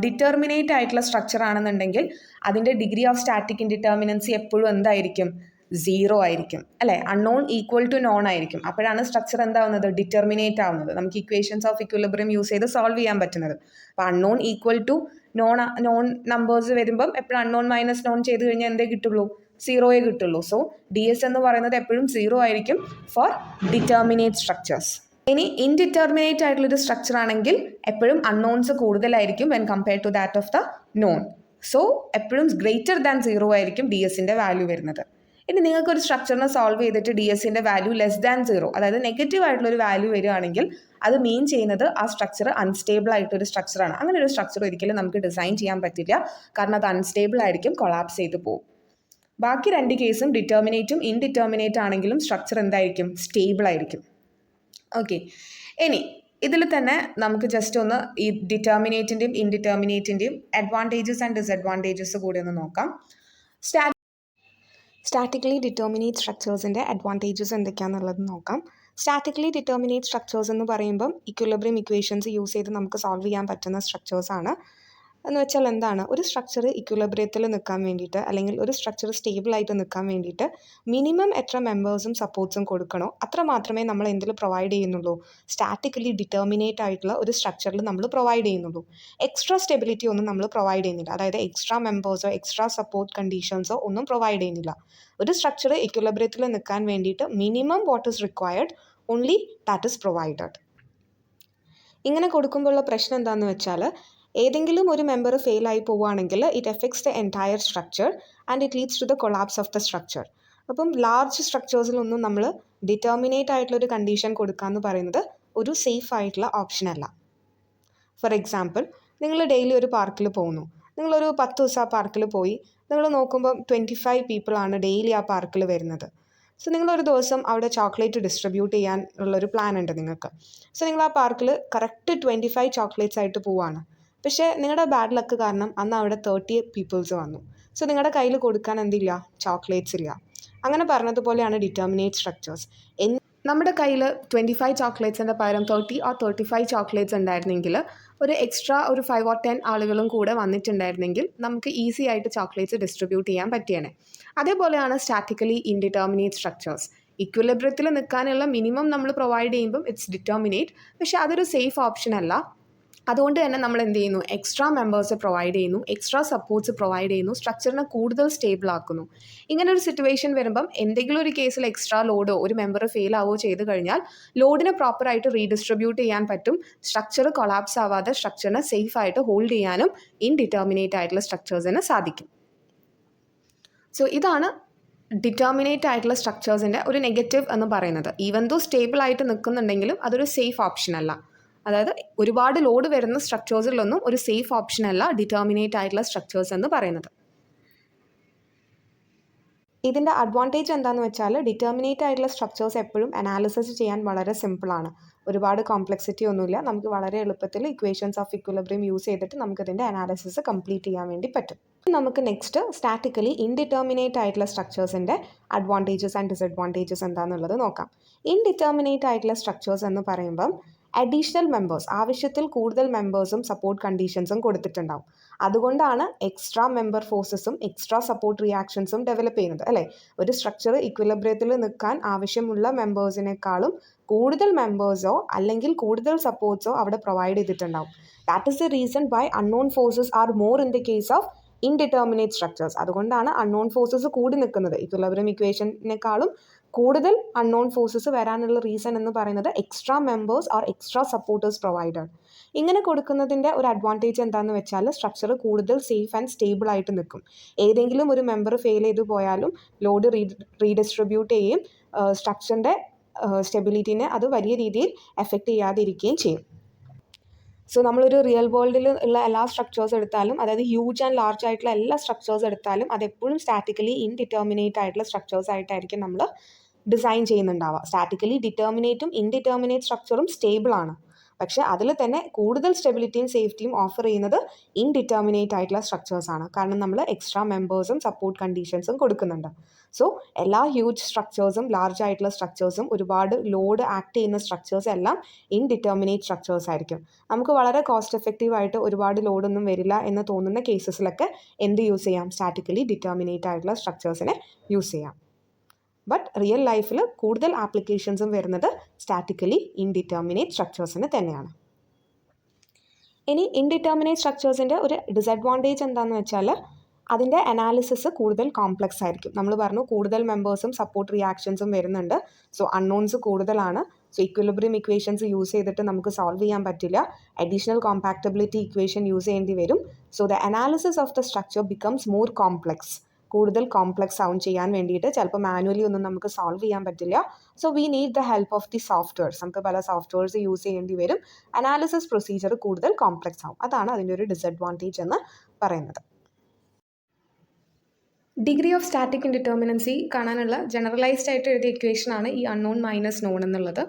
ഡിറ്റർമിനേറ്റ് ആയിട്ടുള്ള സ്ട്രക്ചർ ആണെന്നുണ്ടെങ്കിൽ അതിൻ്റെ ഡിഗ്രി ഓഫ് സ്റ്റാറ്റിക് ഇൻഡിറ്റർമിനൻസി എപ്പോഴും എന്തായിരിക്കും? 0 ആയിരിക്കും അല്ലേ? അൺനോൺ ഈക്വൽ ടു നോൺ ആയിരിക്കും. അപ്പോഴാണ് സ്ട്രക്ചർ എന്താവുന്നത്? ഡിറ്റർമിനേറ്റ് ആവുന്നത്. നമുക്ക് ഇക്വേഷൻസ് ഓഫ് ഇക്വിലിബ്രിയം യൂസ് ചെയ്ത് സോൾവ് ചെയ്യാൻ പറ്റുന്നത്. അപ്പോൾ unknown equal to known numbers വരുമ്പം എപ്പോഴും അൺനോൺ മൈനസ് നോൺ ചെയ്ത് കഴിഞ്ഞാൽ എന്തേ കിട്ടുള്ളൂ? 0 കിട്ടുള്ളൂ. സോ DS എന്ന് പറയുന്നത് എപ്പോഴും 0 ആയിരിക്കും ഫോർ ഡിറ്റർമിനേറ്റ് സ്ട്രക്ചേഴ്സ്. ഇനി ഇൻഡിറ്റർമിനേറ്റ് ആയിട്ടുള്ളൊരു സ്ട്രക്ചർ ആണെങ്കിൽ എപ്പോഴും അൺനോൺസ് കൂടുതലായിരിക്കും when compared to that of the known. So എപ്പോഴും ഗ്രേറ്റർ ദാൻ 0 ആയിരിക്കും DSൻ്റെ വാല്യൂ വരുന്നത്. ഇനി നിങ്ങൾക്കൊരു സ്ട്രക്ചറിനെ സോൾവ് ചെയ്തിട്ട് DSൻ്റെ വാല്യൂ ലെസ് ദാൻ 0, അതായത് നെഗറ്റീവ് ആയിട്ടുള്ളൊരു വാല്യൂ വരികയാണെങ്കിൽ അത് മീൻ ചെയ്യുന്നത് ആ സ്ട്രക്ചർ അൺസ്റ്റേബിൾ ആയിട്ടൊരു സ്ട്രക്ചറാണ്. അങ്ങനെ ഒരു സ്ട്രക്ചർ ഒരിക്കലും നമുക്ക് ഡിസൈൻ ചെയ്യാൻ പറ്റില്ല. കാരണം അത് അൺസ്റ്റേബിൾ ആയിരിക്കും, കൊളാപ്സ് ചെയ്ത് പോകും. ബാക്കി 2 കേസും ഡിറ്റർമിനേറ്റും ഇൻഡിറ്റർമിനേറ്റ് ആണെങ്കിലും സ്ട്രക്ചർ എന്തായിരിക്കും? സ്റ്റേബിൾ ആയിരിക്കും. ഓക്കെ, ഇനി ഇതിൽ തന്നെ നമുക്ക് ജസ്റ്റ് ഒന്ന് ഈ ഡിറ്റർമിനേറ്റിൻ്റെയും ഇൻഡിറ്റർമിനേറ്റിൻ്റെയും അഡ്വാൻറ്റേജസ് ആൻഡ് ഡിസഡ്വാൻറ്റേജസ് കൂടി ഒന്ന് നോക്കാം. സ്റ്റാറ്റിക്കലി ഡിറ്റർമിനേറ്റ് സ്ട്രക്ചേഴ്സിൻ്റെ അഡ്വാൻറ്റേജസ് എന്തൊക്കെയാണെന്നുള്ളത് നോക്കാം. സ്റ്റാറ്റിക്കലി ഡിറ്റർമിനേറ്റ് സ്ട്രക്ചേഴ്സ് എന്ന് പറയുമ്പം ഇക്വിലിബ്രിയം ഇക്വേഷൻസ് യൂസ് ചെയ്ത് നമുക്ക് സോൾവ് ചെയ്യാൻ പറ്റുന്ന സ്ട്രക്ചേഴ്സാണ്. എന്ന് വെച്ചാൽ എന്താണ്? ഒരു സ്ട്രക്ചർ ഇക്വിലിബ്രിയത്തിൽ നിൽക്കാൻ വേണ്ടിയിട്ട്, അല്ലെങ്കിൽ ഒരു സ്ട്രക്ചർ സ്റ്റേബിളായിട്ട് നിൽക്കാൻ വേണ്ടിയിട്ട് മിനിമം എത്ര മെമ്പേഴ്സും സപ്പോർട്ട്സും കൊടുക്കണോ അത്ര മാത്രമേ നമ്മൾ എന്തിൽ പ്രൊവൈഡ് ചെയ്യുന്നുള്ളൂ? സ്റ്റാറ്റിക്കലി ഡിറ്റർമിനേറ്റ് ആയിട്ടുള്ള ഒരു സ്ട്രക്ചറിൽ നമ്മൾ പ്രൊവൈഡ് ചെയ്യുന്നുള്ളൂ. എക്സ്ട്രാ സ്റ്റെബിലിറ്റി ഒന്നും നമ്മൾ പ്രൊവൈഡ് ചെയ്യുന്നില്ല. അതായത് എക്സ്ട്രാ മെമ്പേഴ്സോ എക്സ്ട്രാ സപ്പോർട്ട് കണ്ടീഷൻസോ ഒന്നും പ്രൊവൈഡ് ചെയ്യുന്നില്ല. ഒരു സ്ട്രക്ചർ ഇക്വിലിബ്രിയത്തിൽ നിൽക്കാൻ വേണ്ടിയിട്ട് minimum what is required, only that is provided. ഇങ്ങനെ കൊടുക്കുമ്പോഴുള്ള പ്രശ്നം എന്താണെന്ന് വെച്ചാൽ, ഏതെങ്കിലും ഒരു മെമ്പർ ഫെയിലായി പോവുകയാണെങ്കിൽ it affects the entire structure and it leads to the collapse of the structure. അപ്പം ലാർജ് സ്ട്രക്ചേഴ്സിലൊന്നും നമ്മൾ ഡിറ്റർമിനേറ്റ് ആയിട്ടുള്ളൊരു കണ്ടീഷൻ കൊടുക്കുക എന്ന് പറയുന്നത് ഒരു സേഫ് ആയിട്ടുള്ള ഓപ്ഷൻ അല്ല. ഫോർ എക്സാമ്പിൾ, നിങ്ങൾ ഡെയിലി ഒരു പാർക്കിൽ പോകുന്നു. നിങ്ങളൊരു 10 ദിവസം ആ പാർക്കിൽ പോയി. നിങ്ങൾ നോക്കുമ്പോൾ 25 പീപ്പിളാണ് ഡെയിലി ആ പാർക്കിൽ വരുന്നത്. സോ നിങ്ങളൊരു ദിവസം അവിടെ ചോക്ലേറ്റ് ഡിസ്ട്രിബ്യൂട്ട് ചെയ്യാൻ ഉള്ളൊരു പ്ലാൻ ഉണ്ട് നിങ്ങൾക്ക്. സോ നിങ്ങൾ ആ പാർക്കിൽ കറക്റ്റ് 25 ചോക്ലേറ്റ്സ് ആയിട്ട് പോവാണ്. പക്ഷേ നിങ്ങളുടെ ബാഡ് ലക്ക് കാരണം അന്ന് അവിടെ 30 പീപ്പിൾസ് വന്നു. സോ നിങ്ങളുടെ കയ്യിൽ കൊടുക്കാൻ എന്തില്ല, ചോക്ലേറ്റ്സ് ഇല്ല. അങ്ങനെ പറഞ്ഞതുപോലെയാണ് ഡിറ്റർമിനേറ്റ് സ്ട്രക്ചേഴ്സ്. നമ്മുടെ കയ്യിൽ 25 ചോക്ലേറ്റ്സിൻ്റെ പകരം 30 or 35 ചോക്ലേറ്റ്സ് ഉണ്ടായിരുന്നെങ്കിൽ, ഒരു എക്സ്ട്രാ ഒരു 5 or 10 ആളുകളും കൂടെ വന്നിട്ടുണ്ടായിരുന്നെങ്കിൽ നമുക്ക് ഈസി ആയിട്ട് ചോക്ലേറ്റ്സ് ഡിസ്ട്രിബ്യൂട്ട് ചെയ്യാൻ പറ്റിയേനെ. അതേപോലെയാണ് സ്റ്റാറ്റിക്കലി ഇൻഡിറ്റർമിനേറ്റ് സ്ട്രക്ചേഴ്സ്. ഇക്വിലിബ്രിയത്തിൽ നിൽക്കാനുള്ള മിനിമം നമ്മൾ പ്രൊവൈഡ് ചെയ്യുമ്പം ഇറ്റ്സ് ഡിറ്റർമിനേറ്റ്, പക്ഷേ അതൊരു സേഫ് ഓപ്ഷൻ അല്ല. അതുകൊണ്ട് തന്നെ നമ്മൾ എന്ത് ചെയ്യുന്നു, എക്സ്ട്രാ മെമ്പേഴ്സ് പ്രൊവൈഡ് ചെയ്യുന്നു, എക്സ്ട്രാ സപ്പോർട്ട്സ് പ്രൊവൈഡ് ചെയ്യുന്നു, സ്ട്രക്ചറിനെ കൂടുതൽ സ്റ്റേബിൾ ആക്കുന്നു. ഇങ്ങനെ ഒരു സിറ്റുവേഷൻ വരുമ്പം എന്തെങ്കിലും ഒരു കേസിൽ എക്സ്ട്രാ ലോഡോ ഒരു മെമ്പർ ഫെയിൽ ആവുകയോ ചെയ്ത് കഴിഞ്ഞാൽ ലോഡിനെ പ്രോപ്പറായിട്ട് റീഡിസ്ട്രിബ്യൂട്ട് ചെയ്യാൻ പറ്റും. സ്ട്രക്ചർ കൊളാപ്സ് ആവാതെ സ്ട്രക്ചറിനെ സേഫ് ആയിട്ട് ഹോൾഡ് ചെയ്യാനും ഇൻഡിറ്റർമിനേറ്റ് ആയിട്ടുള്ള സ്ട്രക്ചേഴ്സിന് സാധിക്കും. സോ ഇതാണ് ഡിറ്റർമിനേറ്റ് ആയിട്ടുള്ള സ്ട്രക്ചേഴ്സിൻ്റെ ഒരു നെഗറ്റീവ് എന്ന് പറയുന്നത്. ഈവൻ ദോ സ്റ്റേബിൾ ആയിട്ട് നിൽക്കുന്നുണ്ടെങ്കിലും അതൊരു സേഫ് ഓപ്ഷൻ അല്ല. അതായത് ഒരുപാട് ലോഡ് വരുന്ന സ്ട്രക്ചേഴ്സിലൊന്നും ഒരു സേഫ് ഓപ്ഷൻ അല്ല ഡിറ്റർമിനേറ്റ് ആയിട്ടുള്ള സ്ട്രക്ചേഴ്സ് എന്ന് പറയുന്നത്. ഇതിൻ്റെ അഡ്വാൻറ്റേജ് എന്താണെന്ന് വെച്ചാൽ ഡിറ്റർമിനേറ്റ് ആയിട്ടുള്ള സ്ട്രക്ചേഴ്സ് എപ്പോഴും അനാലിസിസ് ചെയ്യാൻ വളരെ സിമ്പിളാണ്. ഒരുപാട് കോംപ്ലക്സിറ്റി ഒന്നുമില്ല. നമുക്ക് വളരെ എളുപ്പത്തിൽ ഇക്വേഷൻസ് ഓഫ് ഇക്വിലിബ്രിയം യൂസ് ചെയ്തിട്ട് നമുക്കിതിൻ്റെ അനാലിസിസ് കംപ്ലീറ്റ് ചെയ്യാൻ വേണ്ടി പറ്റും. നമുക്ക് നെക്സ്റ്റ് സ്റ്റാറ്റിക്കലി ഇൻഡിറ്റർമിനേറ്റ് ആയിട്ടുള്ള സ്ട്രക്ചേഴ്സിൻ്റെ അഡ്വാൻറ്റേജസ് ആൻഡ് ഡിസഡ്വാൻറ്റേജസ് എന്താണെന്നുള്ളത് നോക്കാം. ഇൻഡിറ്റർമിനേറ്റ് ആയിട്ടുള്ള സ്ട്രക്ചേഴ്സ് എന്ന് പറയുമ്പം അഡീഷണൽ മെമ്പേഴ്സ്, ആവശ്യത്തിൽ കൂടുതൽ മെമ്പേഴ്സും സപ്പോർട്ട് കണ്ടീഷൻസും കൊടുത്തിട്ടുണ്ടാവും. അതുകൊണ്ടാണ് എക്സ്ട്രാ മെമ്പർ ഫോഴ്സസും എക്സ്ട്രാ സപ്പോർട്ട് റിയാക്ഷൻസും ഡെവലപ്പ് ചെയ്യുന്നത്, അല്ലേ? ഒരു സ്ട്രക്ചർ ഇക്വിലിബ്രിയത്തിൽ നിൽക്കാൻ ആവശ്യമുള്ള മെമ്പേഴ്സിനേക്കാളും കൂടുതൽ മെമ്പേഴ്സോ അല്ലെങ്കിൽ കൂടുതൽ സപ്പോർട്ട്സോ അവിടെ പ്രൊവൈഡ് ചെയ്തിട്ടുണ്ടാവും. That is the reason why unknown forces are more in the case of indeterminate structures. അതുകൊണ്ടാണ് അൺനോൺ ഫോഴ്സസ് കൂടി നിൽക്കുന്നത്. ഇക്വിലിബ്രിയം ഇക്വേഷനേക്കാളും കൂടുതൽ അൺനോൺ ഫോഴ്സസ് വരാനുള്ള റീസൺ എന്ന് പറയുന്നത് extra members or extra supporters provided. ഇങ്ങനെ കൊടുക്കുന്നതിൻ്റെ ഒരു അഡ്വാൻറ്റേജ് എന്താണെന്ന് വെച്ചാൽ സ്ട്രക്ചർ കൂടുതൽ സേഫ് ആൻഡ് സ്റ്റേബിൾ ആയിട്ട് നിൽക്കും. ഏതെങ്കിലും ഒരു മെമ്പർ ഫെയിൽ ചെയ്തു പോയാലും ലോഡ് റീഡിസ്ട്രിബ്യൂട്ട് ചെയ്യും, സ്ട്രക്ചറിൻ്റെ സ്റ്റെബിലിറ്റിനെ അത് വലിയ രീതിയിൽ എഫക്റ്റ് ചെയ്യാതിരിക്കുകയും ചെയ്യും. സോ നമ്മളൊരു റിയൽ വേൾഡിൽ ഉള്ള എല്ലാ സ്ട്രക്ചേഴ്സ് എടുത്താലും, അതായത് ഹ്യൂജ് ആൻഡ് ലാർജ് ആയിട്ടുള്ള എല്ലാ സ്ട്രക്ചേഴ്സ് എടുത്താലും അതെപ്പോഴും സ്റ്റാറ്റിക്കലി ഇൻഡിറ്റർമിനേറ്റ് ആയിട്ടുള്ള സ്ട്രക്ചേഴ്സ് ആയിട്ടായിരിക്കും നമ്മൾ ഡിസൈൻ ചെയ്യുന്നുണ്ടാവുക. സ്റ്റാറ്റിക്കലി ഡിറ്റർമിനേറ്റും ഇൻഡിറ്റർമിനേറ്റ് സ്ട്രക്ചറും സ്റ്റേബിളാണ്. പക്ഷേ അതിൽ തന്നെ കൂടുതൽ സ്റ്റെബിലിറ്റിയും സേഫ്റ്റിയും ഓഫർ ചെയ്യുന്നത് ഇൻഡിറ്റർമിനേറ്റ് ആയിട്ടുള്ള സ്ട്രക്ചേഴ്സാണ്. കാരണം നമ്മൾ എക്സ്ട്രാ മെമ്പേഴ്സും സപ്പോർട്ട് കണ്ടീഷൻസും കൊടുക്കുന്നുണ്ട്. സോ എല്ലാ ഹ്യൂജ് സ്ട്രക്ചേഴ്സും ലാർജ് ആയിട്ടുള്ള സ്ട്രക്ചേഴ്സും ഒരുപാട് ലോഡ് ആക്ട് ചെയ്യുന്ന സ്ട്രക്ചേഴ്സ് എല്ലാം ഇൻഡിറ്റർമിനേറ്റ് സ്ട്രക്ചേഴ്സ് ആയിരിക്കും. നമുക്ക് വളരെ കോസ്റ്റ് എഫക്റ്റീവായിട്ട് ഒരുപാട് ലോഡൊന്നും വരില്ല എന്ന് തോന്നുന്ന കേസസിലൊക്കെ എന്ത് യൂസ് ചെയ്യാം, സ്റ്റാറ്റിക്കലി ഡിറ്റർമിനേറ്റ് ആയിട്ടുള്ള സ്ട്രക്ചേഴ്സിനെ യൂസ് ചെയ്യാം. ബട്ട് റിയൽ ലൈഫിൽ കൂടുതൽ ആപ്ലിക്കേഷൻസും വരുന്നത് സ്റ്റാറ്റിക്കലി ഇൻഡിറ്റർമിനേറ്റ് സ്ട്രക്ചേഴ്സിന് തന്നെയാണ്. ഇനി ഇൻഡിറ്റർമിനേറ്റ് സ്ട്രക്ചേഴ്സിൻ്റെ ഒരു ഡിസഡ്വാൻറ്റേജ് എന്താണെന്ന് വെച്ചാൽ അതിൻ്റെ അനാലിസിസ് കൂടുതൽ കോംപ്ലക്സ് ആയിരിക്കും. നമ്മൾ പറഞ്ഞു കൂടുതൽ മെമ്പേഴ്സും സപ്പോർട്ട് റിയാക്ഷൻസും വരുന്നുണ്ട്. സോ അൺനോൺസ് കൂടുതലാണ്. സോ ഇക്വിലിബ്രിയം ഇക്വേഷൻസ് യൂസ് ചെയ്തിട്ട് നമുക്ക് സോൾവ് ചെയ്യാൻ പറ്റില്ല. അഡീഷണൽ കോമ്പാക്റ്റബിലിറ്റി ഇക്വേഷൻ യൂസ് ചെയ്യേണ്ടി വരും. So the analysis of the structure becomes more complex. കൂടുതൽ കോംപ്ലക്സ് ആവും ചെയ്യാൻ വേണ്ടിയിട്ട്. ചിലപ്പോൾ മാനുവലി ഒന്നും നമുക്ക് സോൾവ് ചെയ്യാൻ പറ്റില്ല. So we need the help of the softwares. നമുക്ക് പല സോഫ്റ്റ്വെയർസ് യൂസ് ചെയ്യേണ്ടി വരും. അനാലിസിസ് പ്രൊസീജിയർ കൂടുതൽ കോംപ്ലക്സ് ആവും. അതാണ് അതിൻ്റെ ഒരു ഡിസഡ്വാൻറ്റേജ് എന്ന് പറയുന്നത്. ഡിഗ്രി ഓഫ് സ്റ്റാറ്റിക് ഇൻഡിറ്റർമിനൻസി കാണാനുള്ള ജനറലൈസ്ഡ് ആയിട്ട് എഴുതിയ ഇക്വേഷനാണ് ഈ അൺനോൺ മൈനസ് നോൺ എന്നുള്ളത്.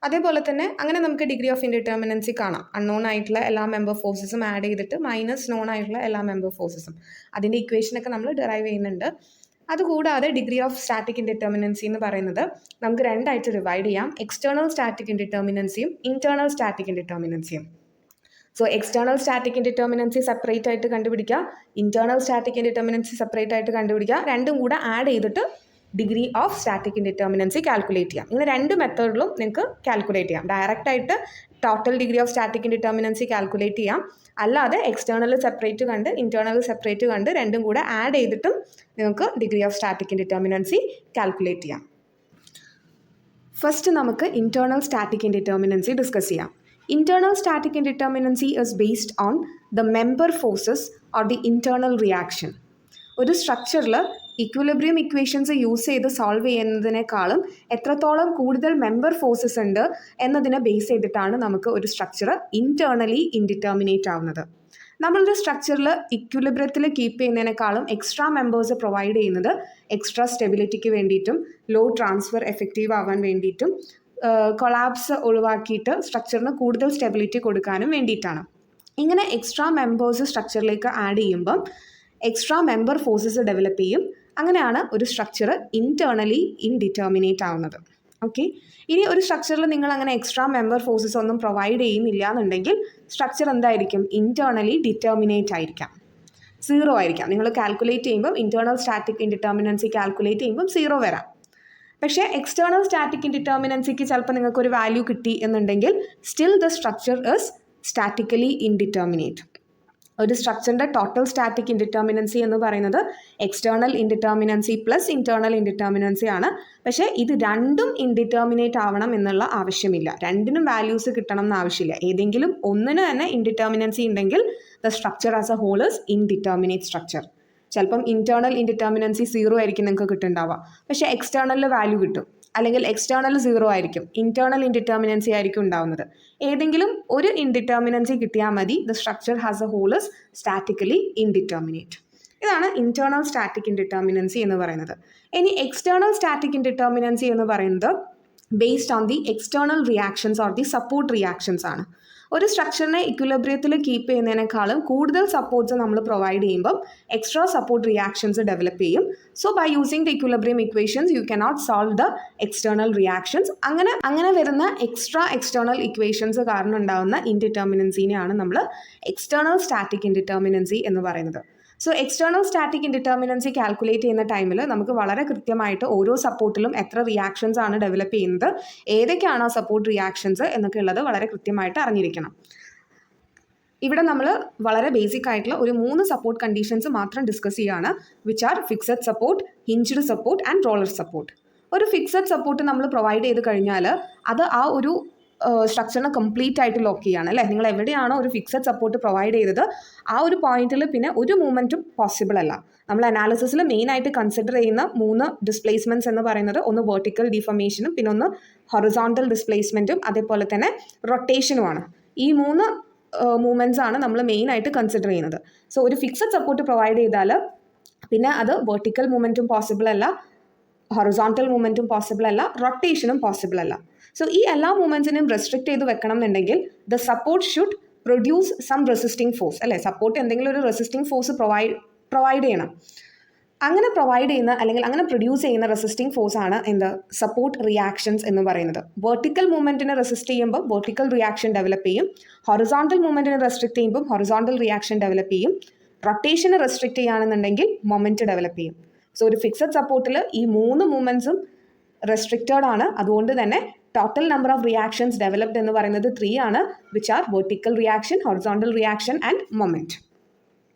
അതേപോലെ തന്നെ അങ്ങനെ നമുക്ക് ഡിഗ്രി ഓഫ് ഇൻഡിറ്റർമിനൻസി കാണാം. അൺനോൺ ആയിട്ടുള്ള എല്ലാ മെമ്പർ ഫോഴ്സസും ആഡ് ചെയ്തിട്ട് മൈനസ് നോൺ ആയിട്ടുള്ള എല്ലാ മെമ്പർ ഫോഴ്സസും. അതിൻ്റെ ഇക്വേഷനൊക്കെ നമ്മൾ ഡിറൈവ് ചെയ്യുന്നുണ്ട്. അതുകൂടാതെ ഡിഗ്രി ഓഫ് സ്റ്റാറ്റിക് ഇൻഡിറ്റർമിനൻസി എന്ന് പറയുന്നത് നമുക്ക് രണ്ടായിട്ട് ഡിവൈഡ് ചെയ്യാം. എക്സ്റ്റേണൽ സ്റ്റാറ്റിക് ഇൻഡിറ്റർമിനൻസിയും ഇൻറ്റേർണൽ സ്റ്റാറ്റിക് ഇൻഡിറ്റർമിനൻസിയും. So external static indeterminacy separate ആയിട്ട് കണ്ടുപിടിക്കുക, ഇൻറ്റേർണൽ സ്റ്റാറ്റിക് ഇൻഡിറ്റർമിനൻസി സെപ്പറേറ്റ് ആയിട്ട് കണ്ടുപിടിക്കുക. രണ്ടും കൂടെ ആഡ് ചെയ്തിട്ട് degree of static indeterminacy calculate ചെയ്യാം. ഇങ്ങനെ രണ്ട് മെത്തേഡിലും നിങ്ങൾക്ക് കാൽക്കുലേറ്റ് ചെയ്യാം. ഡയറക്റ്റായിട്ട് total degree of static indeterminacy calculate ചെയ്യാം. അല്ലാതെ എക്സ്റ്റേണൽ സെപ്പറേറ്റ് കണ്ട് ഇൻറ്റേർണൽ സെപ്പറേറ്റ് കണ്ട് രണ്ടും കൂടെ ആഡ് ചെയ്തിട്ടും നിങ്ങൾക്ക് degree of static indeterminacy calculate ചെയ്യാം. ഫസ്റ്റ് നമുക്ക് ഇൻറ്റേർണൽ സ്റ്റാറ്റിക് ഇൻഡിറ്റർമിനൻസി ഡിസ്കസ് ചെയ്യാം. Internal static indeterminacy is based on the member forces or the internal reaction. ഒരു സ്ട്രക്ചറിൽ ഇക്വിലിബ്രിയം ഇക്വേഷൻസ് യൂസ് ചെയ്ത് സോൾവ് ചെയ്യുന്നതിനേക്കാളും എത്രത്തോളം കൂടുതൽ മെമ്പർ ഫോഴ്സസ് ഉണ്ട് എന്നതിനെ ബേസ് ചെയ്തിട്ടാണ് നമുക്ക് ഒരു സ്ട്രക്ചർ ഇൻറ്റേർണലി ഇൻഡിറ്റർമിനേറ്റ് ആവുന്നത്. നമ്മളൊരു സ്ട്രക്ചറിൽ ഇക്വിലിബ്രിയത്തിൽ കീപ്പ് ചെയ്യുന്നതിനേക്കാളും എക്സ്ട്രാ മെമ്പേഴ്സ് പ്രൊവൈഡ് ചെയ്യുന്നത് എക്സ്ട്രാ സ്റ്റെബിലിറ്റിക്ക് വേണ്ടിയിട്ടും ലോഡ് ട്രാൻസ്ഫർ എഫക്റ്റീവ് ആവാൻ വേണ്ടിയിട്ടും കൊളാപ്സ് ഒഴിവാക്കിയിട്ട് സ്ട്രക്ചറിന് കൂടുതൽ സ്റ്റെബിലിറ്റി കൊടുക്കാനും വേണ്ടിയിട്ടാണ്. ഇങ്ങനെ എക്സ്ട്രാ മെമ്പേഴ്സ് സ്ട്രക്ചറിലേക്ക് ആഡ് ചെയ്യുമ്പം എക്സ്ട്രാ മെമ്പർ ഫോഴ്സസ് ഡെവലപ്പ് ചെയ്യും. അങ്ങനെയാണ് ഒരു സ്ട്രക്ചർ ഇൻറ്റേർണലി ഇൻഡിറ്റർമിനേറ്റ് ആവുന്നത്. ഓക്കെ, ഇനി ഒരു സ്ട്രക്ചറിൽ നിങ്ങൾ അങ്ങനെ എക്സ്ട്രാ മെമ്പർ ഫോഴ്സസ് ഒന്നും പ്രൊവൈഡ് ചെയ്യുന്നില്ല എന്നുണ്ടെങ്കിൽ സ്ട്രക്ചർ എന്തായിരിക്കും? ഇൻറ്റേർണലി ഡിറ്റർമിനേറ്റ് ആയിരിക്കാം, 0 ആയിരിക്കാം. നിങ്ങൾ കാൽക്കുലേറ്റ് ചെയ്യുമ്പോൾ ഇൻറ്റേർണൽ സ്റ്റാറ്റിക് ഇൻഡിറ്റർമിനൻസി കാൽക്കുലേറ്റ് ചെയ്യുമ്പം 0 വരാം. പക്ഷേ എക്സ്റ്റേർണൽ സ്റ്റാറ്റിക് ഇൻഡിറ്റർമിനൻസിക്ക് ചിലപ്പോൾ നിങ്ങൾക്കൊരു വാല്യൂ കിട്ടി എന്നുണ്ടെങ്കിൽ still the structure is statically indeterminate. ഒരു സ്ട്രക്ചറിൻ്റെ ടോട്ടൽ സ്റ്റാറ്റിക് ഇൻഡിറ്റർമിനൻസി എന്ന് പറയുന്നത് external indeterminacy plus internal indeterminacy ആണ്. പക്ഷേ ഇത് രണ്ടും ഇൻഡിറ്റർമിനേറ്റ് ആവണം എന്നുള്ള ആവശ്യമില്ല, രണ്ടിനും വാല്യൂസ് കിട്ടണം എന്ന് ആവശ്യമില്ല. ഏതെങ്കിലും ഒന്നിന് തന്നെ ഇൻഡിറ്റർമിനൻസി ഉണ്ടെങ്കിൽ the structure as a whole is indeterminate structure. ചിലപ്പം ഇൻറ്റേർണൽ ഇൻഡിറ്റർമിനൻസി 0 ആയിരിക്കും നിങ്ങൾക്ക് കിട്ടുന്നുണ്ടാവുക, പക്ഷേ എക്സ്റ്റേർണലിൽ വാല്യൂ കിട്ടും. അല്ലെങ്കിൽ എക്സ്റ്റേർണൽ 0 ആയിരിക്കും, ഇൻറ്റേർണൽ ഇൻഡിറ്റർമിനൻസി ആയിരിക്കും ഉണ്ടാവുന്നത്. ഏതെങ്കിലും ഒരു ഇൻഡിറ്റർമിനൻസി കിട്ടിയാൽ മതി, the structure has a whole is statically indeterminate. ഇതാണ് ഇൻറ്റേർണൽ സ്റ്റാറ്റിക് ഇൻഡിറ്റർമിനൻസി എന്ന് പറയുന്നത്. ഇനി എക്സ്റ്റേർണൽ സ്റ്റാറ്റിക് ഇൻഡിറ്റർമിനൻസി എന്ന് പറയുന്നത് based on the external reactions or the support reactions ആണ്. ഒരു സ്ട്രക്ചറിനെ ഇക്വിലിബ്രിയത്തിൽ കീപ്പ് ചെയ്യുന്നതിനേക്കാളും കൂടുതൽ സപ്പോർട്ട്സ് നമ്മൾ പ്രൊവൈഡ് ചെയ്യുമ്പം എക്സ്ട്രാ സപ്പോർട്ട് റിയാക്ഷൻസ് ഡെവലപ്പ് ചെയ്യും. So by using the equilibrium equations you cannot solve the external reactions. അങ്ങനെ വരുന്ന എക്സ്റ്റേർണൽ ഇക്വേഷൻസ് കാരണം ഉണ്ടാകുന്ന ഇൻഡിറ്റർമിനൻസിനെയാണ് നമ്മൾ എക്സ്റ്റേർണൽ സ്റ്റാറ്റിക് ഇൻഡിറ്റർമിനൻസി എന്ന് പറയുന്നത്. So external static indeterminacy calculate ചെയ്യുന്ന ടൈമിൽ നമുക്ക് വളരെ കൃത്യമായിട്ട് ഓരോ സപ്പോർട്ടിലും എത്ര റിയാക്ഷൻസ് ആണ് ഡെവലപ്പ് ചെയ്യുന്നത്, ഏതൊക്കെയാണ് ആ സപ്പോർട്ട് റിയാക്ഷൻസ് എന്നൊക്കെ ഉള്ളത് വളരെ കൃത്യമായിട്ട് അറിഞ്ഞിരിക്കണം. ഇവിടെ നമ്മൾ വളരെ ബേസിക് ആയിട്ടുള്ള ഒരു 3 സപ്പോർട്ട് കണ്ടീഷൻസ് മാത്രം ഡിസ്കസ് ചെയ്യുകയാണ്, which are fixed support, hinged support and roller support. ഒരു ഫിക്സഡ് സപ്പോർട്ട് നമ്മൾ പ്രൊവൈഡ് ചെയ്ത് കഴിഞ്ഞാൽ അത് ആ ഒരു സ്ട്രക്ചറിനെ കംപ്ലീറ്റ് ആയിട്ട് ലോക്ക് ചെയ്യുകയാണ് അല്ലേ. നിങ്ങൾ എവിടെയാണോ ഒരു ഫിക്സഡ് സപ്പോർട്ട് പ്രൊവൈഡ് ചെയ്തത് ആ ഒരു പോയിന്റിൽ പിന്നെ ഒരു മൂവ്മെൻറ്റും പോസിബിൾ അല്ല. നമ്മൾ അനാലിസിസിൽ മെയിനായിട്ട് കൺസിഡർ ചെയ്യുന്ന 3 ഡിസ്പ്ലേസ്മെൻറ്റ്സ് എന്ന് പറയുന്നത് ഒന്ന് വെർട്ടിക്കൽ ഡിഫോർമേഷനും പിന്നെ ഒന്ന് ഹൊറിസോണ്ടൽ ഡിസ്പ്ലേസ്മെൻറ്റും അതേപോലെ തന്നെ റൊട്ടേഷനുമാണ്. ഈ 3 മൂവ്മെൻറ്റ്സ് ആണ് നമ്മൾ മെയിനായിട്ട് കൺസിഡർ ചെയ്യുന്നത്. സോ ഒരു ഫിക്സഡ് സപ്പോർട്ട് പ്രൊവൈഡ് ചെയ്താൽ പിന്നെ അത് വെർട്ടിക്കൽ മൂവ്മെൻറ്റും പോസിബിൾ അല്ല, ഹൊറിസോണ്ടൽ മൂവ്മെൻറ്റും പോസിബിൾ അല്ല, റൊട്ടേഷനും പോസിബിൾ അല്ല. സോ ഈ എല്ലാ മൂവ്മെൻറ്റ്സിനെയും റെസ്ട്രിക്റ്റ് ചെയ്ത് വെക്കണം എന്നുണ്ടെങ്കിൽ the support should produce some resisting force അല്ലേ. സപ്പോർട്ട് എന്തെങ്കിലും ഒരു റെസിസ്റ്റിംഗ് ഫോഴ്സ് പ്രൊവൈഡ് ചെയ്യണം. അങ്ങനെ പ്രൊവൈഡ് ചെയ്യുന്ന അല്ലെങ്കിൽ അങ്ങനെ പ്രൊഡ്യൂസ് ചെയ്യുന്ന റെസിസ്റ്റിംഗ് ഫോഴ്സ് ആണ് എന്ത്? സപ്പോർട്ട് റിയാക്ഷൻസ് എന്ന് പറയുന്നത്. വെർട്ടിക്കൽ മൂവ്മെൻറ്റിനെ റെസിസ്റ്റ് ചെയ്യുമ്പോൾ വെർട്ടിക്കൽ റിയാക്ഷൻ ഡെവലപ്പ് ചെയ്യും, ഹൊറിസോണ്ടൽ മൂവ്മെൻറ്റിനെ റെസ്ട്രിക്റ്റ് ചെയ്യുമ്പോൾ ഹൊറിസോണ്ടൽ റിയാക്ഷൻ ഡെവലപ്പ് ചെയ്യും, റൊട്ടേഷനെ റെസ്ട്രിക്റ്റ് ചെയ്യുകയാണെന്നുണ്ടെങ്കിൽ മൊമെൻറ്റ് ഡെവലപ്പ് ചെയ്യും. സോ ഒരു ഫിക്സഡ് സപ്പോർട്ടിൽ ഈ 3 മൂവ്മെൻറ്റ്സും റെസ്ട്രിക്റ്റഡ് ആണ്. അതുകൊണ്ട് തന്നെ total number of reactions developed എന്ന് പറയുന്നത് 3 ആണ്, which are vertical reaction, horizontal reaction and moment.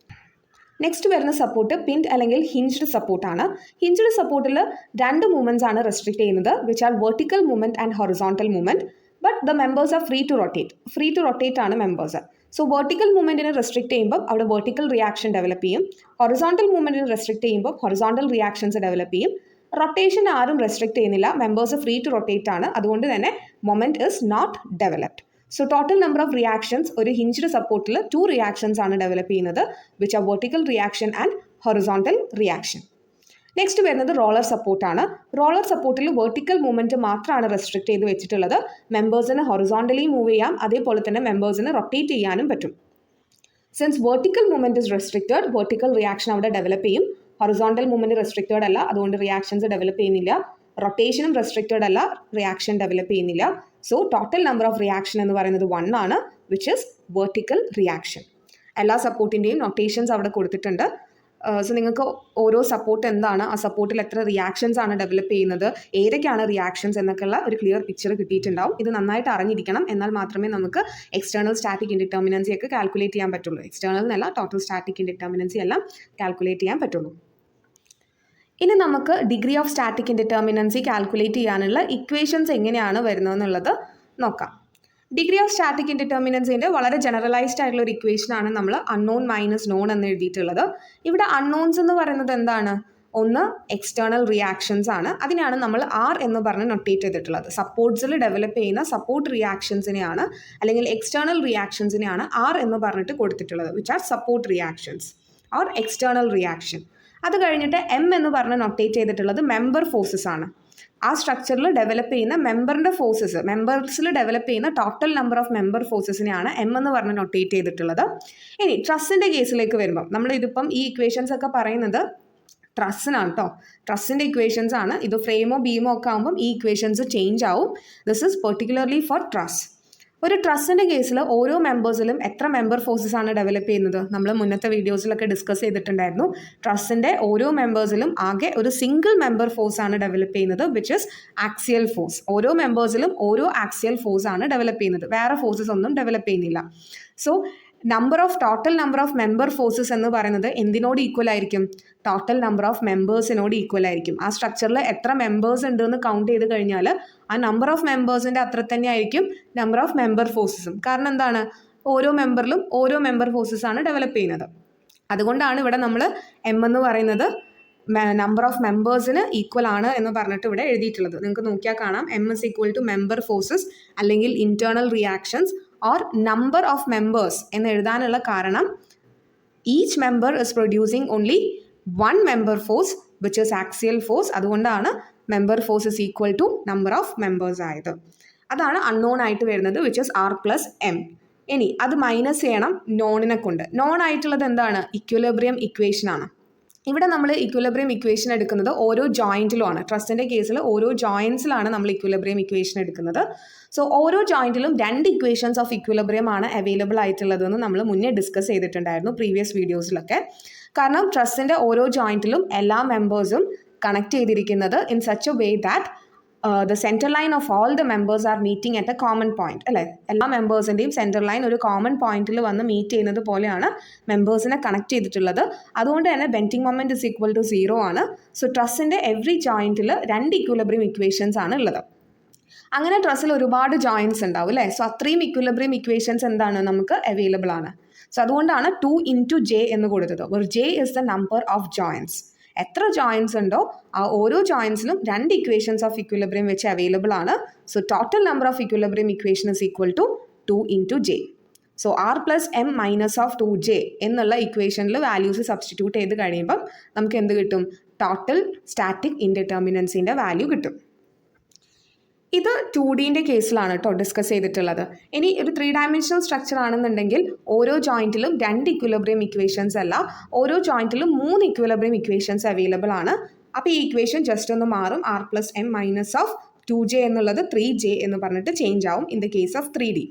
Next വരുന്ന സപ്പോർട്ട് പിൻഡ് അല്ലെങ്കിൽ ഹിഞ്ച്ഡ് സപ്പോർട്ടാണ്. ഹിഞ്ച്ഡ് സപ്പോർട്ടിൽ 2 മൂവ്മെൻറ്റ്സ് ആണ് റെസ്ട്രിക്റ്റ് ചെയ്യുന്നത്, which are vertical movement and horizontal movement. But the members are free to rotate ആണ് മെമ്പേഴ്സ്. സോ വെർട്ടിക്കൽ മൂവ്മെൻറ്റിനെ restrict ചെയ്യുമ്പോൾ അവിടെ വെർട്ടിക്കൽ റിയാക്ഷൻ ഡെവലപ്പ് ചെയ്യും, ഹൊറിസോണ്ടൽ മൂവ്മെൻറ്റിനെ റെസ്ട്രിക്റ്റ് ചെയ്യുമ്പോൾ ഹൊറിസോണ്ടൽ റിയാക്ഷൻസ് ഡെവലപ്പ് ചെയ്യും. റൊട്ടേഷൻ ആരും റെസ്ട്രിക്റ്റ് ചെയ്യുന്നില്ല, മെമ്പേഴ്സ് ഫ്രീ ടു റൊട്ടേറ്റ് ആണ്. അതുകൊണ്ട് തന്നെ moment is not developed. So total number of reactions ഒരു ഹിഞ്ച്ഡ് സപ്പോർട്ടിൽ 2 റിയാക്ഷൻസ് ആണ് ഡെവലപ്പ് ചെയ്യുന്നത്, which are vertical reaction and horizontal reaction. Next വരുന്നത് റോളർ സപ്പോർട്ടാണ്. റോളർ സപ്പോർട്ടിൽ വെർട്ടിക്കൽ മൂവ്മെൻറ്റ് മാത്രമാണ് റെസ്ട്രിക്റ്റ് ചെയ്ത് വെച്ചിട്ടുള്ളത്. മെമ്പേഴ്സിന് ഹൊറിസോണ്ടലി മൂവ് ചെയ്യാം, അതേപോലെ തന്നെ മെമ്പേഴ്സിന് റൊട്ടേറ്റ് ചെയ്യാനും പറ്റും. Since vertical movement is restricted, vertical reaction അവിടെ ഡെവലപ്പ് ചെയ്യും. ഹൊറിസോണ്ടൽ മൂവ്മെൻറ്റ് റെസ്ട്രിക്റ്റഡ് അല്ല, അതുകൊണ്ട് റിയാക്ഷൻസ് ഡെവലപ്പ് ചെയ്യുന്നില്ല. റൊട്ടേഷനും റെസ്ട്രിക്റ്റഡ് അല്ല, റിയാക്ഷൻ ഡെവലപ്പ് ചെയ്യുന്നില്ല. So total number of reaction എന്ന് പറയുന്നത് 1 ആണ്, വിച്ച് ഇസ് വെർട്ടിക്കൽ റിയാക്ഷൻ. എല്ലാ സപ്പോർട്ടിൻ്റെയും നൊട്ടേഷൻസ് അവിടെ കൊടുത്തിട്ടുണ്ട്. സോ നിങ്ങൾക്ക് ഓരോ സപ്പോർട്ട് എന്താണ്, ആ സപ്പോർട്ടിൽ എത്ര റിയാക്ഷൻസ് ആണ് ഡെവലപ്പ് ചെയ്യുന്നത്, ഏതൊക്കെയാണ് റിയാക്ഷൻസ് എന്നൊക്കെയുള്ള ഒരു ക്ലിയർ പിക്ചർ കിട്ടിയിട്ടുണ്ടാവും. ഇത് നന്നായിട്ട് അറിഞ്ഞിരിക്കണം, എന്നാൽ മാത്രമേ നമുക്ക് എക്സ്റ്റേർണൽ സ്റ്റാറ്റിക് ഇൻഡിറ്റർമിനൻസി ഒക്കെ കാൽക്കുലേറ്റ് ചെയ്യാൻ പറ്റുള്ളൂ. എക്സ്റ്റേർണൽ എന്നല്ല, ടോട്ടൽ സ്റ്റാറ്റിക് ഇൻഡിറ്റർമിനൻസി എല്ലാം കാൽക്കുലേറ്റ് ചെയ്യാൻ പറ്റുള്ളൂ. ഇനി നമുക്ക് degree of static indeterminacy calculate ചെയ്യാനുള്ള ഇക്വേഷൻസ് എങ്ങനെയാണ് വരുന്നതെന്നുള്ളത് നോക്കാം. ഡിഗ്രി ഓഫ് സ്റ്റാറ്റിക് ഇൻഡിറ്റർമിനൻസിൻ്റെ വളരെ ജനറലൈസ്ഡ് ആയിട്ടുള്ള ഒരു ഇക്വേഷനാണ് നമ്മൾ അൺനോൺ മൈനസ് നോൺ എന്ന് എഴുതിയിട്ടുള്ളത്. ഇവിടെ അൺനോൺസ് എന്ന് പറയുന്നത് എന്താണ്? ഒന്ന് എക്സ്റ്റേണൽ റിയാക്ഷൻസ് ആണ്. അതിനാണ് നമ്മൾ ആർ എന്ന് പറഞ്ഞ് നൊട്ടേറ്റ് ചെയ്തിട്ടുള്ളത്. സപ്പോർട്ട്സിൽ ഡെവലപ്പ് ചെയ്യുന്ന സപ്പോർട്ട് റിയാക്ഷൻസിനെയാണ് അല്ലെങ്കിൽ എക്സ്റ്റേണൽ റിയാക്ഷൻസിനെയാണ് ആർ എന്ന് പറഞ്ഞിട്ട് കൊടുത്തിട്ടുള്ളത്, which are support reactions or external reaction. അത് കഴിഞ്ഞിട്ട് എം എന്ന് പറഞ്ഞ് നൊട്ടേറ്റ് ചെയ്തിട്ടുള്ളത് മെമ്പർ ഫോഴ്സസ് ആണ്. ആ സ്ട്രക്ചറിൽ ഡെവലപ്പ് ചെയ്യുന്ന മെമ്പറിൻ്റെ ഫോഴ്സസ്, മെമ്പേഴ്സിൽ ഡെവലപ്പ് ചെയ്യുന്ന ടോട്ടൽ നമ്പർ ഓഫ് മെമ്പർ ഫോഴ്സസിനെയാണ് എം എന്ന് പറഞ്ഞ് നൊട്ടേറ്റ് ചെയ്തിട്ടുള്ളത്. ഇനി ട്രസ്സിൻ്റെ കേസിലേക്ക് വരുമ്പം നമ്മളിതിപ്പം ഈ ഇക്വേഷൻസ് ഒക്കെ പറയുന്നത് ട്രസ്സിനാണ് കേട്ടോ. ട്രസ്സിൻ്റെ ഇക്വേഷൻസ് ആണ് ഇത്. ഫ്രെയിമോ ബീമോ ഒക്കെ ആകുമ്പം ഈ ഇക്വേഷൻസ് ചേഞ്ച് ആവും. This is particularly for truss. ഒരു ട്രസ്സിൻ്റെ കേസിൽ ഓരോ മെമ്പേഴ്സിലും എത്ര മെമ്പർ ഫോഴ്സസ് ആണ് ഡെവലപ്പ് ചെയ്യുന്നത്? നമ്മൾ മുന്നത്തെ വീഡിയോസിലൊക്കെ ഡിസ്കസ് ചെയ്തിട്ടുണ്ടായിരുന്നു. ട്രസ്സിൻ്റെ ഓരോ മെമ്പേഴ്സിലും ആകെ ഒരു സിംഗിൾ മെമ്പർ ഫോഴ്സ് ആണ് ഡെവലപ്പ് ചെയ്യുന്നത്, വിച്ച് ഇസ് ആക്സിയൽ ഫോഴ്സ്. ഓരോ മെമ്പേഴ്സിലും ഓരോ ആക്സിയൽ ഫോഴ്സ് ആണ് ഡെവലപ്പ് ചെയ്യുന്നത്, വേറെ ഫോഴ്സസ് ഒന്നും ഡെവലപ്പ് ചെയ്യുന്നില്ല. So total number of member forces എന്ന് പറയുന്നത് എന്തിനോട് ഈക്വൽ ആയിരിക്കും? ടോട്ടൽ നമ്പർ ഓഫ് മെമ്പേഴ്സിനോട് ഈക്വൽ ആയിരിക്കും. ആ സ്ട്രക്ചറിൽ എത്ര മെമ്പേഴ്സ് ഉണ്ട് എന്ന് കൗണ്ട് ചെയ്ത് കഴിഞ്ഞാൽ ആ നമ്പർ ഓഫ് മെമ്പേഴ്സിൻ്റെ അത്ര തന്നെ ആയിരിക്കും നമ്പർ ഓഫ് മെമ്പർ ഫോഴ്സസും. കാരണം എന്താണ്? ഓരോ മെമ്പറിലും ഓരോ മെമ്പർ ഫോഴ്സസ് ആണ് ഡെവലപ്പ് ചെയ്യുന്നത്. അതുകൊണ്ടാണ് ഇവിടെ നമ്മൾ എം എന്ന് പറയുന്നത് നമ്പർ ഓഫ് മെമ്പേഴ്സിന് ഈക്വൽ ആണ് എന്ന് പറഞ്ഞിട്ട് ഇവിടെ എഴുതിയിട്ടുള്ളത്. നിങ്ങൾക്ക് നോക്കിയാൽ കാണാം, M is equal to member forces അല്ലെങ്കിൽ internal reactions or number of members എന്ന് എഴുതാനുള്ള കാരണം each member is producing only one member force which is axial force. അതുകൊണ്ടാണ് member force is equal to number of members ആയത്. അതാണ് unknown ആയിട്ട് വരുന്നത്, which is R plus M. ഇനി അത് മൈനസ് ചെയ്യണം നോണിനെ കൊണ്ട്. നോൺ ആയിട്ടുള്ളത് എന്താണ്? ഇക്വിലിബ്രിയം ഇക്വേഷൻ ആണ്. ഇവിടെ നമ്മൾ ഇക്വിലിബ്രിയം ഇക്വേഷൻ എടുക്കുന്നത് ഓരോ ജോയിൻറ്റിലുമാണ്. ട്രസ്സിൻ്റെ കേസിൽ ഓരോ ജോയിൻസിലാണ് നമ്മൾ ഇക്വിലിബ്രിയം ഇക്വേഷൻ എടുക്കുന്നത്. സോ ഓരോ ജോയിൻറ്റിലും 2 ഇക്വേഷൻസ് ഓഫ് ഇക്വിലിബ്രിയം ആണ് അവൈലബിൾ ആയിട്ടുള്ളതെന്ന് നമ്മൾ മുന്നേ ഡിസ്കസ് ചെയ്തിട്ടുണ്ടായിരുന്നു പ്രീവിയസ് വീഡിയോസിലൊക്കെ. കാരണം ട്രസ്സിൻ്റെ ഓരോ ജോയിൻറ്റിലും എല്ലാ മെമ്പേഴ്സും കണക്ട് ചെയ്തിരിക്കുന്നത് in such a way that the center line of all the members are meeting at a common point. അല്ലേ? എല്ലാ മെമ്പേഴ്സിൻ്റെയും സെൻറ്റർ ലൈൻ ഒരു കോമൺ പോയിന്റിൽ വന്ന് മീറ്റ് ചെയ്യുന്നത് പോലെയാണ് മെമ്പേഴ്സിനെ കണക്ട് ചെയ്തിട്ടുള്ളത്. അതുകൊണ്ട് തന്നെ bending moment is equal to 0 ആണ്. സോ ട്രസ്സിൻ്റെ എവറി ജോയിൻറ്റിൽ 2 ഇക്വിലിബ്രിയം ഇക്വേഷൻസ് ആണ് ഉള്ളത്. അങ്ങനെ ട്രസ്സിൽ ഒരുപാട് ജോയിൻസ് ഉണ്ടാവും അല്ലേ? സോ അത്രയും ഇക്വിലിബ്രിയം ഇക്വേഷൻസ് എന്താണ് നമുക്ക് അവൈലബിൾ ആണ്. സോ അതുകൊണ്ടാണ് 2 into j എന്ന് കൊടുത്തത്. where j is the number of joints. എത്ര ജോയിൻസ് ഉണ്ടോ ആ ഓരോ ജോയിൻസിലും 2 ഇക്വേഷൻസ് ഓഫ് ഇക്വിലിബ്രിയം വെച്ച് അവൈലബിൾ ആണ്. So total number of equilibrium equation is equal to 2 into j. So r plus M minus of 2j എന്നുള്ള ഇക്വേഷനിൽ വാല്യൂസ് സബ്സ്റ്റിറ്റ്യൂട്ട് ചെയ്ത് കഴിയുമ്പം നമുക്ക് എന്ത് കിട്ടും? ടോട്ടൽ സ്റ്റാറ്റിക് ഇൻഡിറ്റർമിനൻസിൻ്റെ വാല്യൂ കിട്ടും. ഇത് 2Dൻ്റെ കേസിലാണ് കേട്ടോ ഡിസ്കസ് ചെയ്തിട്ടുള്ളത്. ഇനി ഒരു 3-dimensional സ്ട്രക്ചർ ആണെന്നുണ്ടെങ്കിൽ ഓരോ ജോയിൻറ്റിലും 2 ഇക്വിലിബ്രിയം ഇക്വേഷൻസ് അല്ല, ഓരോ ജോയിൻറ്റിലും 3 ഇക്വിലിബ്രിയം ഇക്വേഷൻസ് അവൈലബിൾ ആണ്. അപ്പോൾ ഈ ഇക്വേഷൻ ജസ്റ്റ് ഒന്ന് മാറും. R plus M minus of 2j എന്നുള്ളത് 3j എന്ന് പറഞ്ഞിട്ട് ചേഞ്ച് ആവും in the case of 3D.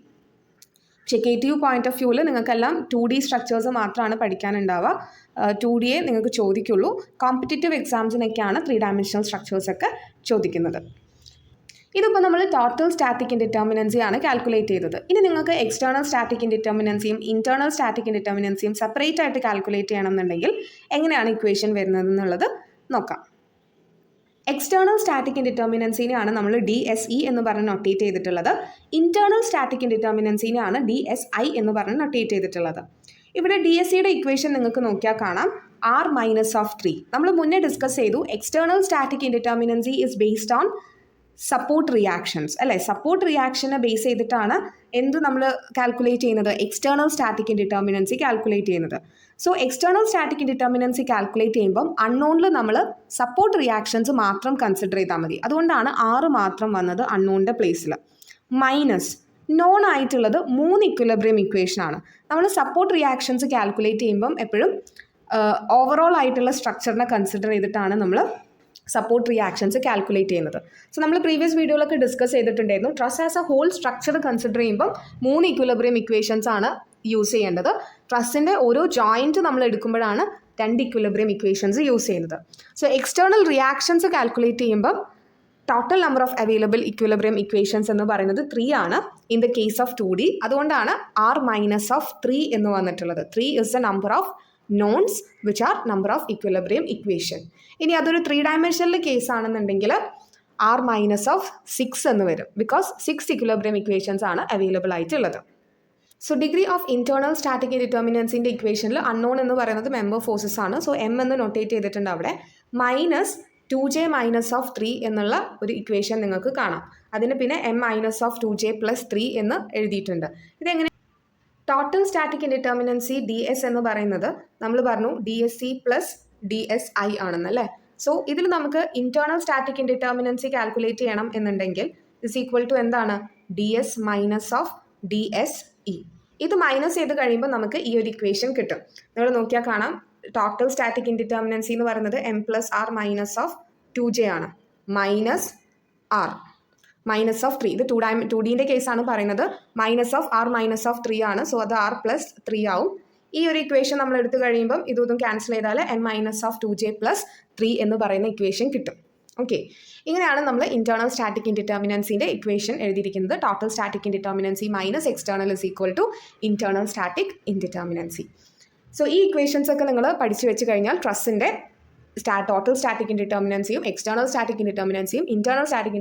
പക്ഷേ KTU പോയിന്റ് ഓഫ് വ്യൂവിൽ നിങ്ങൾക്കെല്ലാം 2D സ്ട്രക്ചേഴ്സ് മാത്രമാണ് പഠിക്കാനുണ്ടാവുക. 2Dയെ നിങ്ങൾക്ക് ചോദിക്കുള്ളൂ. കോമ്പറ്റേറ്റീവ് എക്സാംസിനൊക്കെയാണ് 3-dimensional സ്ട്രക്ചേഴ്സൊക്കെ ചോദിക്കുന്നത്. ഇതിപ്പോൾ നമ്മൾ ടോട്ടൽ സ്റ്റാറ്റിക് ഇൻഡിറ്റർമിനൻസിയാണ് കാൽക്കുലേറ്റ് ചെയ്തത്. ഇനി നിങ്ങൾക്ക് എക്സ്റ്റേണൽ സ്റ്റാറ്റിക് ഇൻഡിറ്റർമിനൻസിയും ഇൻറ്റേർണൽ സ്റ്റാറ്റിക് ഇൻഡിറ്റർമിനൻസിയും സെപ്പറേറ്റ് ആയിട്ട് കാൽക്കുലേറ്റ് ചെയ്യണമെന്നുണ്ടെങ്കിൽ എങ്ങനെയാണ് ഇക്വേഷൻ വരുന്നത് എന്നുള്ളത് നോക്കാം. എക്സ്റ്റേണൽ സ്റ്റാറ്റിക് ഇൻഡിറ്റർമിനൻസിനെയാണ് നമ്മൾ DSE എന്ന് പറഞ്ഞ് നൊട്ടേറ്റ് ചെയ്തിട്ടുള്ളത്. ഇൻറ്റേർണൽ സ്റ്റാറ്റിക് ഇൻഡിറ്റർമിനൻസിനെയാണ് DSI എന്ന് പറഞ്ഞ് നൊട്ടേറ്റ് ചെയ്തിട്ടുള്ളത്. ഇവിടെ DSEയുടെ ഇക്വേഷൻ നിങ്ങൾക്ക് നോക്കിയാൽ കാണാം, R മൈനസ് ഓഫ് 3. നമ്മൾ മുന്നേ ഡിസ്കസ് ചെയ്തു external static indeterminacy is based on support reactions അല്ലേ? സപ്പോർട്ട് റിയാക്ഷനെ ബേസ് ചെയ്തിട്ടാണ് എന്ത് നമ്മൾ കാൽക്കുലേറ്റ് ചെയ്യുന്നത്? എക്സ്റ്റേണൽ സ്റ്റാറ്റിക് ഇൻഡിറ്റർമിനൻസി കാൽക്കുലേറ്റ് ചെയ്യുന്നത്. So external static indeterminacy calculate ചെയ്യുമ്പം അൺനോണിൽ നമ്മൾ സപ്പോർട്ട് റിയാക്ഷൻസ് മാത്രം കൺസിഡർ ചെയ്താൽ മതി. അതുകൊണ്ടാണ് 6 മാത്രം വന്നത് അൺനോണിൻ്റെ പ്ലേസിൽ. മൈനസ് നോൺ ആയിട്ടുള്ളത് 3 ഇക്വിലിബ്രിയം ഇക്വേഷനാണ്. നമ്മൾ സപ്പോർട്ട് റിയാക്ഷൻസ് കാൽക്കുലേറ്റ് ചെയ്യുമ്പം എപ്പോഴും ഓവറോൾ ആയിട്ടുള്ള സ്ട്രക്ചറിനെ കൺസിഡർ ചെയ്തിട്ടാണ് നമ്മൾ സപ്പോർട്ട് റിയാക്ഷൻസ് കാൽക്കുലേറ്റ് ചെയ്യുന്നത്. സോ നമ്മൾ പ്രീവിയസ് വീഡിയോയിലൊക്കെ ഡിസ്കസ് ചെയ്തിട്ടുണ്ടായിരുന്നു. Truss as a whole structure consider ചെയ്യുമ്പം 3 ഇക്വിലിബ്രിയം ഇക്വേഷൻസ് ആണ് യൂസ് ചെയ്യേണ്ടത്. ട്രസ്സിൻ്റെ ഓരോ ജോയിൻറ്റ് നമ്മൾ എടുക്കുമ്പോഴാണ് 2 ഇക്വിലിബ്രിയം ഇക്വേഷൻസ് യൂസ് ചെയ്യുന്നത്. സോ എക്സ്റ്റേണൽ റിയാക്ഷൻസ് കാൽക്കുലേറ്റ് ചെയ്യുമ്പം total number of available equilibrium equations എന്ന് പറയുന്നത് 3 ആണ് in the case of 2D. അതുകൊണ്ടാണ് R മൈനസ് ഓഫ് 3 എന്ന് വന്നിട്ടുള്ളത്. 3 is the number of nouns which are number of equilibrium equation. ഇനി അതൊരു 3-dimensional കേസ് ആണെന്നുണ്ടെങ്കിൽ R മൈനസ് ഓഫ് 6 എന്ന് വരും. ബിക്കോസ് 6 ഇക്വിലിബ്രിയം ഇക്വേഷൻസ് ആണ് അവൈലബിൾ ആയിട്ടുള്ളത്. So degree of internal static ഇൻഡിറ്റർമിനൻസിൻ്റെ ഇക്വേഷനിൽ അൺനോൺ എന്ന് പറയുന്നത് മെമ്പർ ഫോഴ്സസ് ആണ്. സോ M എന്ന് നൊട്ടേറ്റ് ചെയ്തിട്ടുണ്ട് അവിടെ. മൈനസ് 2j മൈനസ് ഓഫ് 3 എന്നുള്ള ഒരു ഇക്വേഷൻ നിങ്ങൾക്ക് കാണാം. അതിന് പിന്നെ m minus of 2j plus 3 എന്ന് എഴുതിയിട്ടുണ്ട്. ഇതെങ്ങനെ ടോട്ടൽ സ്റ്റാറ്റിക് ഇൻഡിറ്റർമിനൻസി DS എന്ന് പറയുന്നത് നമ്മൾ പറഞ്ഞു DSC പ്ലസ് DSI ആണെന്നല്ലേ. സോ ഇതിൽ നമുക്ക് ഇന്റേണൽ സ്റ്റാറ്റിക് ഇൻഡിറ്റർമിനൻസി കാൽക്കുലേറ്റ് ചെയ്യണം എന്നുണ്ടെങ്കിൽ ഇസ് ഈക്വൽ ടു എന്താണ് DS മൈനസ് ഓഫ് DSE. ഇത് മൈനസ് ചെയ്ത് കഴിയുമ്പോൾ നമുക്ക് ഈ ഒരു ഇക്വേഷൻ കിട്ടും. നിങ്ങൾ നോക്കിയാൽ കാണാം ടോട്ടൽ സ്റ്റാറ്റിക് ഇൻഡിറ്റർമിനൻസി എന്ന് പറയുന്നത് m plus R minus of 2j ആണ്, മൈനസ് ആർ മൈനസ് ഓഫ് 3. ഇത് 2Dൻ്റെ കേസാണ് പറയുന്നത്. Minus of R minus of 3 ആണ്. സോ അത് ആർ പ്ലസ് 3 ആവും. ഈ ഒരു ഇക്വേഷൻ നമ്മൾ എടുത്തു കഴിയുമ്പം ഇതും ക്യാൻസൽ ചെയ്താൽ m minus of 2j plus 3 എന്ന് പറയുന്ന ഇക്വേഷൻ കിട്ടും. ഓക്കെ, ഇങ്ങനെയാണ് നമ്മൾ ഇന്റേണൽ സ്റ്റാറ്റിക് ഇൻഡിറ്റർമിനൻസിൻ്റെ ഇക്വേഷൻ എഴുതിയിരിക്കുന്നത്. Total static indeterminacy minus external is equal to internal static indeterminacy. So ഈ ഇക്വേഷൻസ് ഒക്കെ നിങ്ങൾ പഠിച്ചു വെച്ച് കഴിഞ്ഞാൽ ട്രസ്സിൻ്റെ ടോട്ടൽ സ്റ്റാറ്റിക് ഇൻഡിറ്റർമിനൻസിയും എക്സ്റ്റേണൽ സ്റ്റാറ്റിക് ഇൻഡിറ്റർമിനൻസിയും ഇന്റേണൽ സ്റ്റാറ്റിക്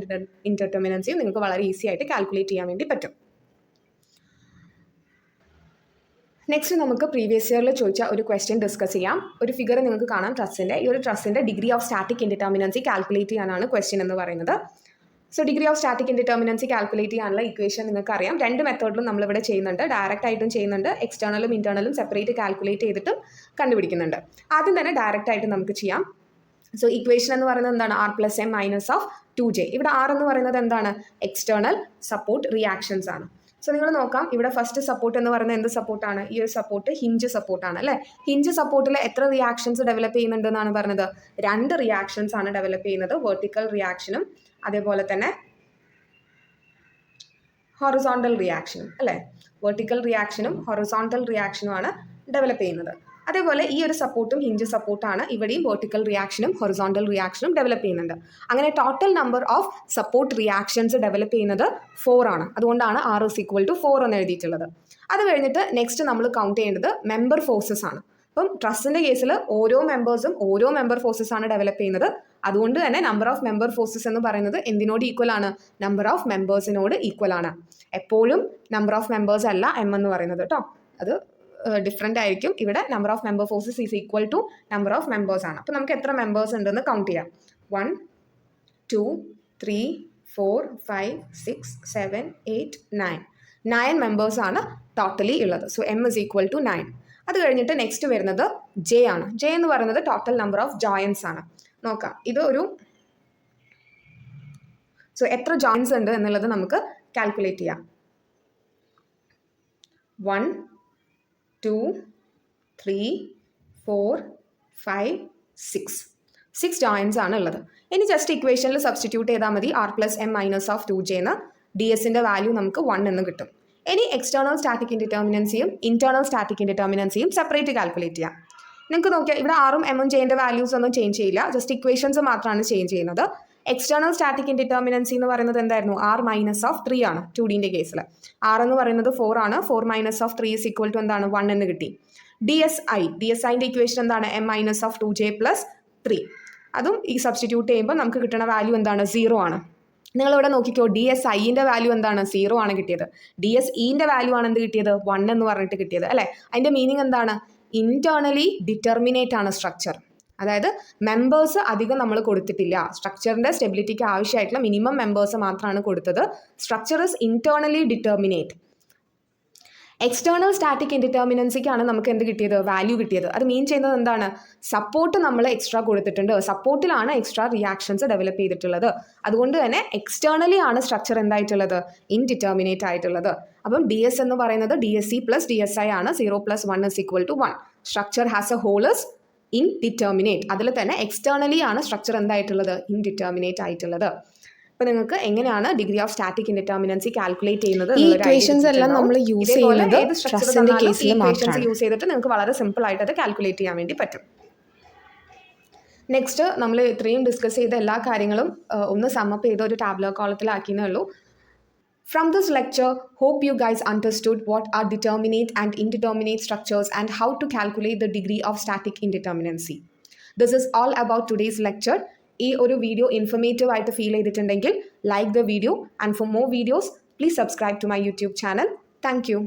ഇൻഡിറ്റർമിനൻസിയും നിങ്ങൾക്ക് വളരെ ഈസി ആയിട്ട് കാൽക്കുലേറ്റ് ചെയ്യാൻ വേണ്ടി പറ്റും. നെക്സ്റ്റ് നമുക്ക് പ്രീവിയസ് ഇയറിൽ ചോദിച്ച ഒരു ക്വസ്റ്റ്യൻ ഡിസ്കസ് ചെയ്യാം. ഒരു ഫിഗർ നിങ്ങൾക്ക് കാണാം ട്രസ്സിൻ്റെ. ഈ ഒരു ട്രസ്സിൻ്റെ degree of static indeterminacy calculate ചെയ്യാനാണ് ക്വസ്റ്റ്യൻ എന്ന് പറയുന്നത്. So degree of static indeterminacy calculate ചെയ്യാനുള്ള ഇക്വേഷൻ നിങ്ങൾക്ക് അറിയാം. രണ്ട് മെത്തേഡിലും നമ്മളിവിടെ ചെയ്യുന്നുണ്ട്. ഡയറക്റ്റ് ആയിട്ടും ചെയ്യുന്നുണ്ട്, എക്സ്റ്റേണലും ഇന്റേണലും സെപ്പറേറ്റ് കാൽക്കുലേറ്റ് ചെയ്തിട്ടും കണ്ടുപിടിക്കുന്നുണ്ട്. ആദ്യം തന്നെ ഡയറക്റ്റ് ആയിട്ട് നമുക്ക് ചെയ്യാം. സോ ഇക്വേഷൻ എന്ന് പറയുന്നത് എന്താണ് R plus m minus of 2j. ഇവിടെ ആർ എന്ന് പറയുന്നത് എന്താണ് എക്സ്റ്റേണൽ സപ്പോർട്ട് റിയാക്ഷൻസ് ആണ്. സോ നിങ്ങൾ നോക്കാം ഇവിടെ ഫസ്റ്റ് സപ്പോർട്ട് എന്ന് പറയുന്നത് എന്ത് സപ്പോർട്ടാണ്? ഈ ഒരു സപ്പോർട്ട് ഹിഞ്ച് സപ്പോർട്ടാണ് അല്ലേ. ഹിഞ്ച് സപ്പോർട്ടിൽ എത്ര റിയാക്ഷൻസ് ഡെവലപ്പ് ചെയ്യുന്നുണ്ട് എന്നാണ് പറഞ്ഞത്? 2 റിയാക്ഷൻസ് ആണ് ഡെവലപ്പ് ചെയ്യുന്നത്. വെർട്ടിക്കൽ റിയാക്ഷനും അതേപോലെ തന്നെ ഹൊറിസോണ്ടൽ റിയാക്ഷനും അല്ലേ. വെർട്ടിക്കൽ റിയാക്ഷനും ഹൊറിസോണ്ടൽ റിയാക്ഷനുമാണ് ഡെവലപ്പ് ചെയ്യുന്നത്. അതേപോലെ ഈ ഒരു സപ്പോർട്ടും ഹിഞ്ച് സപ്പോർട്ടാണ് ഇവിടെയും വെർട്ടിക്കൽ റിയാക്ഷനും ഹൊറിസോണ്ടൽ റിയാക്ഷനും ഡെവലപ്പ് ചെയ്യുന്നുണ്ട്. അങ്ങനെ total number of support reactions develop ചെയ്യുന്നത് 4 ആണ്. അതുകൊണ്ടാണ് R is equal to 4 എന്ന് എഴുതിയിട്ടുള്ളത്. അത് കഴിഞ്ഞിട്ട് നെക്സ്റ്റ് നമ്മൾ കൗണ്ട് ചെയ്യേണ്ടത് മെമ്പർ ഫോഴ്സസ് ആണ്. അപ്പം ട്രസ്സിൻ്റെ കേസിൽ ഓരോ മെമ്പേഴ്സും ഓരോ മെമ്പർ ഫോഴ്സസ് ആണ് ഡെവലപ്പ് ചെയ്യുന്നത്. അതുകൊണ്ട് തന്നെ നമ്പർ ഓഫ് മെമ്പർ ഫോഴ്സസ് എന്ന് പറയുന്നത് എന്തിനോട് ഈക്വൽ ആണ്? നമ്പർ ഓഫ് മെമ്പേഴ്സിനോട് ഈക്വൽ ആണ്. എപ്പോഴും നമ്പർ ഓഫ് മെമ്പേഴ്സ് അല്ല m എന്ന് പറയുന്നത് കേട്ടോ. അത് ഡിഫറെൻ്റ് ആയിരിക്കും. ഇവിടെ number of member forces is equal to number of members ആണ്. അപ്പോൾ നമുക്ക് എത്ര മെമ്പേഴ്സ് ഉണ്ടെന്ന് കൗണ്ട് ചെയ്യാം. 1 2 3 4 5 6 7 8 9 മെമ്പേഴ്സ് ആണ് ടോട്ടലി ഉള്ളത്. So m is equal to 9. അത് കഴിഞ്ഞിട്ട് നെക്സ്റ്റ് വരുന്നത് j ആണ്. j എന്ന് പറയുന്നത് ടോട്ടൽ നമ്പർ ഓഫ് ജോയിൻസ് ആണ്. നോക്കാം ഇത് ഒരു സോ എത്ര ജോയിൻസ് ഉണ്ട് എന്നുള്ളത് നമുക്ക് കാൽക്കുലേറ്റ് ചെയ്യാം. 1 2 3 4 5 6 ജോയിൻസ് ആണ് ഉള്ളത്. ഇനി ജസ്റ്റ് ഇക്വേഷനിൽ സബ്സ്റ്റിറ്റ്യൂട്ട് ചെയ്താൽ മതി. R plus m minus of 2j എന്ന് DS-ൻ്റെ വാല്യൂ നമുക്ക് 1 എന്ന് കിട്ടും. ഇനി എക്സ്റ്റേണൽ സ്റ്റാറ്റിക് ഇൻഡിറ്റർമിനൻസിയും ഇന്റേണൽ സ്റ്റാറ്റിക് ഇൻഡിറ്റർമിനൻസിയും സെപ്പറേറ്റ് കാൽക്കുലേറ്റ് ചെയ്യാം. നിങ്ങൾക്ക് നോക്കിയാൽ ഇവിടെ ആറും എമ്മും ജെൻ്റെ വാല്യൂസ് ഒന്നും ചേഞ്ച് ചെയ്യില്ല. ജസ്റ്റ് ഇക്വേഷൻസ് മാത്രമാണ് ചേഞ്ച് ചെയ്യുന്നത്. എക്സ്റ്റേണൽ സ്റ്റാറ്റിക് ഇൻഡിറ്റർമിനൻസി എന്ന് പറയുന്നത് എന്തായിരുന്നു? ആർ മൈനസ് ഓഫ് 3 ആണ് 2Dൻ്റെ കേസിൽ. ആർ എന്ന് പറയുന്നത് 4 ആണ്. 4 minus of 3 is equal to എന്താണ്? 1 എന്ന് കിട്ടി. DSIൻ്റെ ഇക്വേഷൻ എന്താണ്? m minus of 2j plus 3. അതും ഈ സബ്സ്റ്റിറ്റ്യൂട്ട് ചെയ്യുമ്പോൾ നമുക്ക് കിട്ടുന്ന വാല്യൂ എന്താണ്? 0 ആണ്. നിങ്ങളിവിടെ നോക്കിക്കോ, DSIൻ്റെ വാല്യൂ എന്താണ്? 0 ആണ് കിട്ടിയത്. DSEൻ്റെ വാല്യൂ ആണ് എന്ത് കിട്ടിയത്? 1 എന്ന് പറഞ്ഞിട്ട് കിട്ടിയത് അല്ലേ. അതിൻ്റെ മീനിങ് എന്താണ്? ഇന്റേർണലി ഡിറ്റർമിനേറ്റ് ആണ് സ്ട്രക്ചർ. അതായത് മെമ്പേഴ്സ് അധികം നമ്മൾ കൊടുത്തിട്ടില്ല. സ്ട്രക്ചറിൻ്റെ സ്റ്റെബിലിറ്റിക്ക് ആവശ്യമായിട്ടുള്ള മിനിമം മെമ്പേഴ്സ് മാത്രമാണ് കൊടുത്തത്. Structure is internally determinate. External static ഇൻഡിറ്റർമിനൻസിക്കാണ് നമുക്ക് എന്ത് കിട്ടിയത്? വാല്യൂ കിട്ടിയത്. അത് മീൻ ചെയ്യുന്നത് എന്താണ്? സപ്പോർട്ട് നമ്മൾ എക്സ്ട്രാ കൊടുത്തിട്ടുണ്ട്. സപ്പോർട്ടിലാണ് എക്സ്ട്രാ റിയാക്ഷൻസ് ഡെവലപ്പ് ചെയ്തിട്ടുള്ളത്. അതുകൊണ്ട് തന്നെ എക്സ്റ്റേണലി ആണ് സ്ട്രക്ചർ എന്തായിട്ടുള്ളത്? ഇൻഡിറ്റർമിനേറ്റ് ആയിട്ടുള്ളത്. അപ്പം DS എന്ന് പറയുന്നത് DSE പ്ലസ് DSI ആണ്. 0 + 1 is equal to 1. Structure has a whole is indeterminate. അതിൽ തന്നെ എക്സ്റ്റേണലി ആണ് സ്ട്രക്ചർ എന്തായിട്ടുള്ളത്? ഇൻഡിറ്റർമിനേറ്റ് ആയിട്ടുള്ളത്. അപ്പോൾ നിങ്ങൾക്ക് എങ്ങനെയാണ് degree of static indeterminacy calculate ചെയ്യുന്നത്? ഈ ഇക്വേഷൻസ് എല്ലാം നമ്മൾ യൂസ് ചെയ്യുന്നത് ട്രസ്സിന്റെ കേസിൽ മാത്രമാണ്. യൂസ് ചെയ്തിട്ട് നിങ്ങൾക്ക് വളരെ സിമ്പിൾ ആയിട്ട് അത് കാൽക്കുലേറ്റ് ചെയ്യാൻ വേണ്ടി പറ്റും. നെക്സ്റ്റ് നമ്മൾ ഇത്രയും ഡിസ്കസ് ചെയ്ത എല്ലാ കാര്യങ്ങളും ഒന്ന് സമ്മപ്പ് ചെയ്ത് ഒരു ടാബ്ലർ കോളത്തിലാക്കിയെന്നേ ഉള്ളൂ. From this lecture, hope you guys understood what are determinate and indeterminate structures and how to calculate the degree of static indeterminacy. This is all about today's lecture. ഈ ഒരു video informative ആയിട്ട് feel ചെയ്തിട്ടുണ്ടെങ്കിൽ like the video, and for more videos please subscribe to my YouTube channel. Thank U.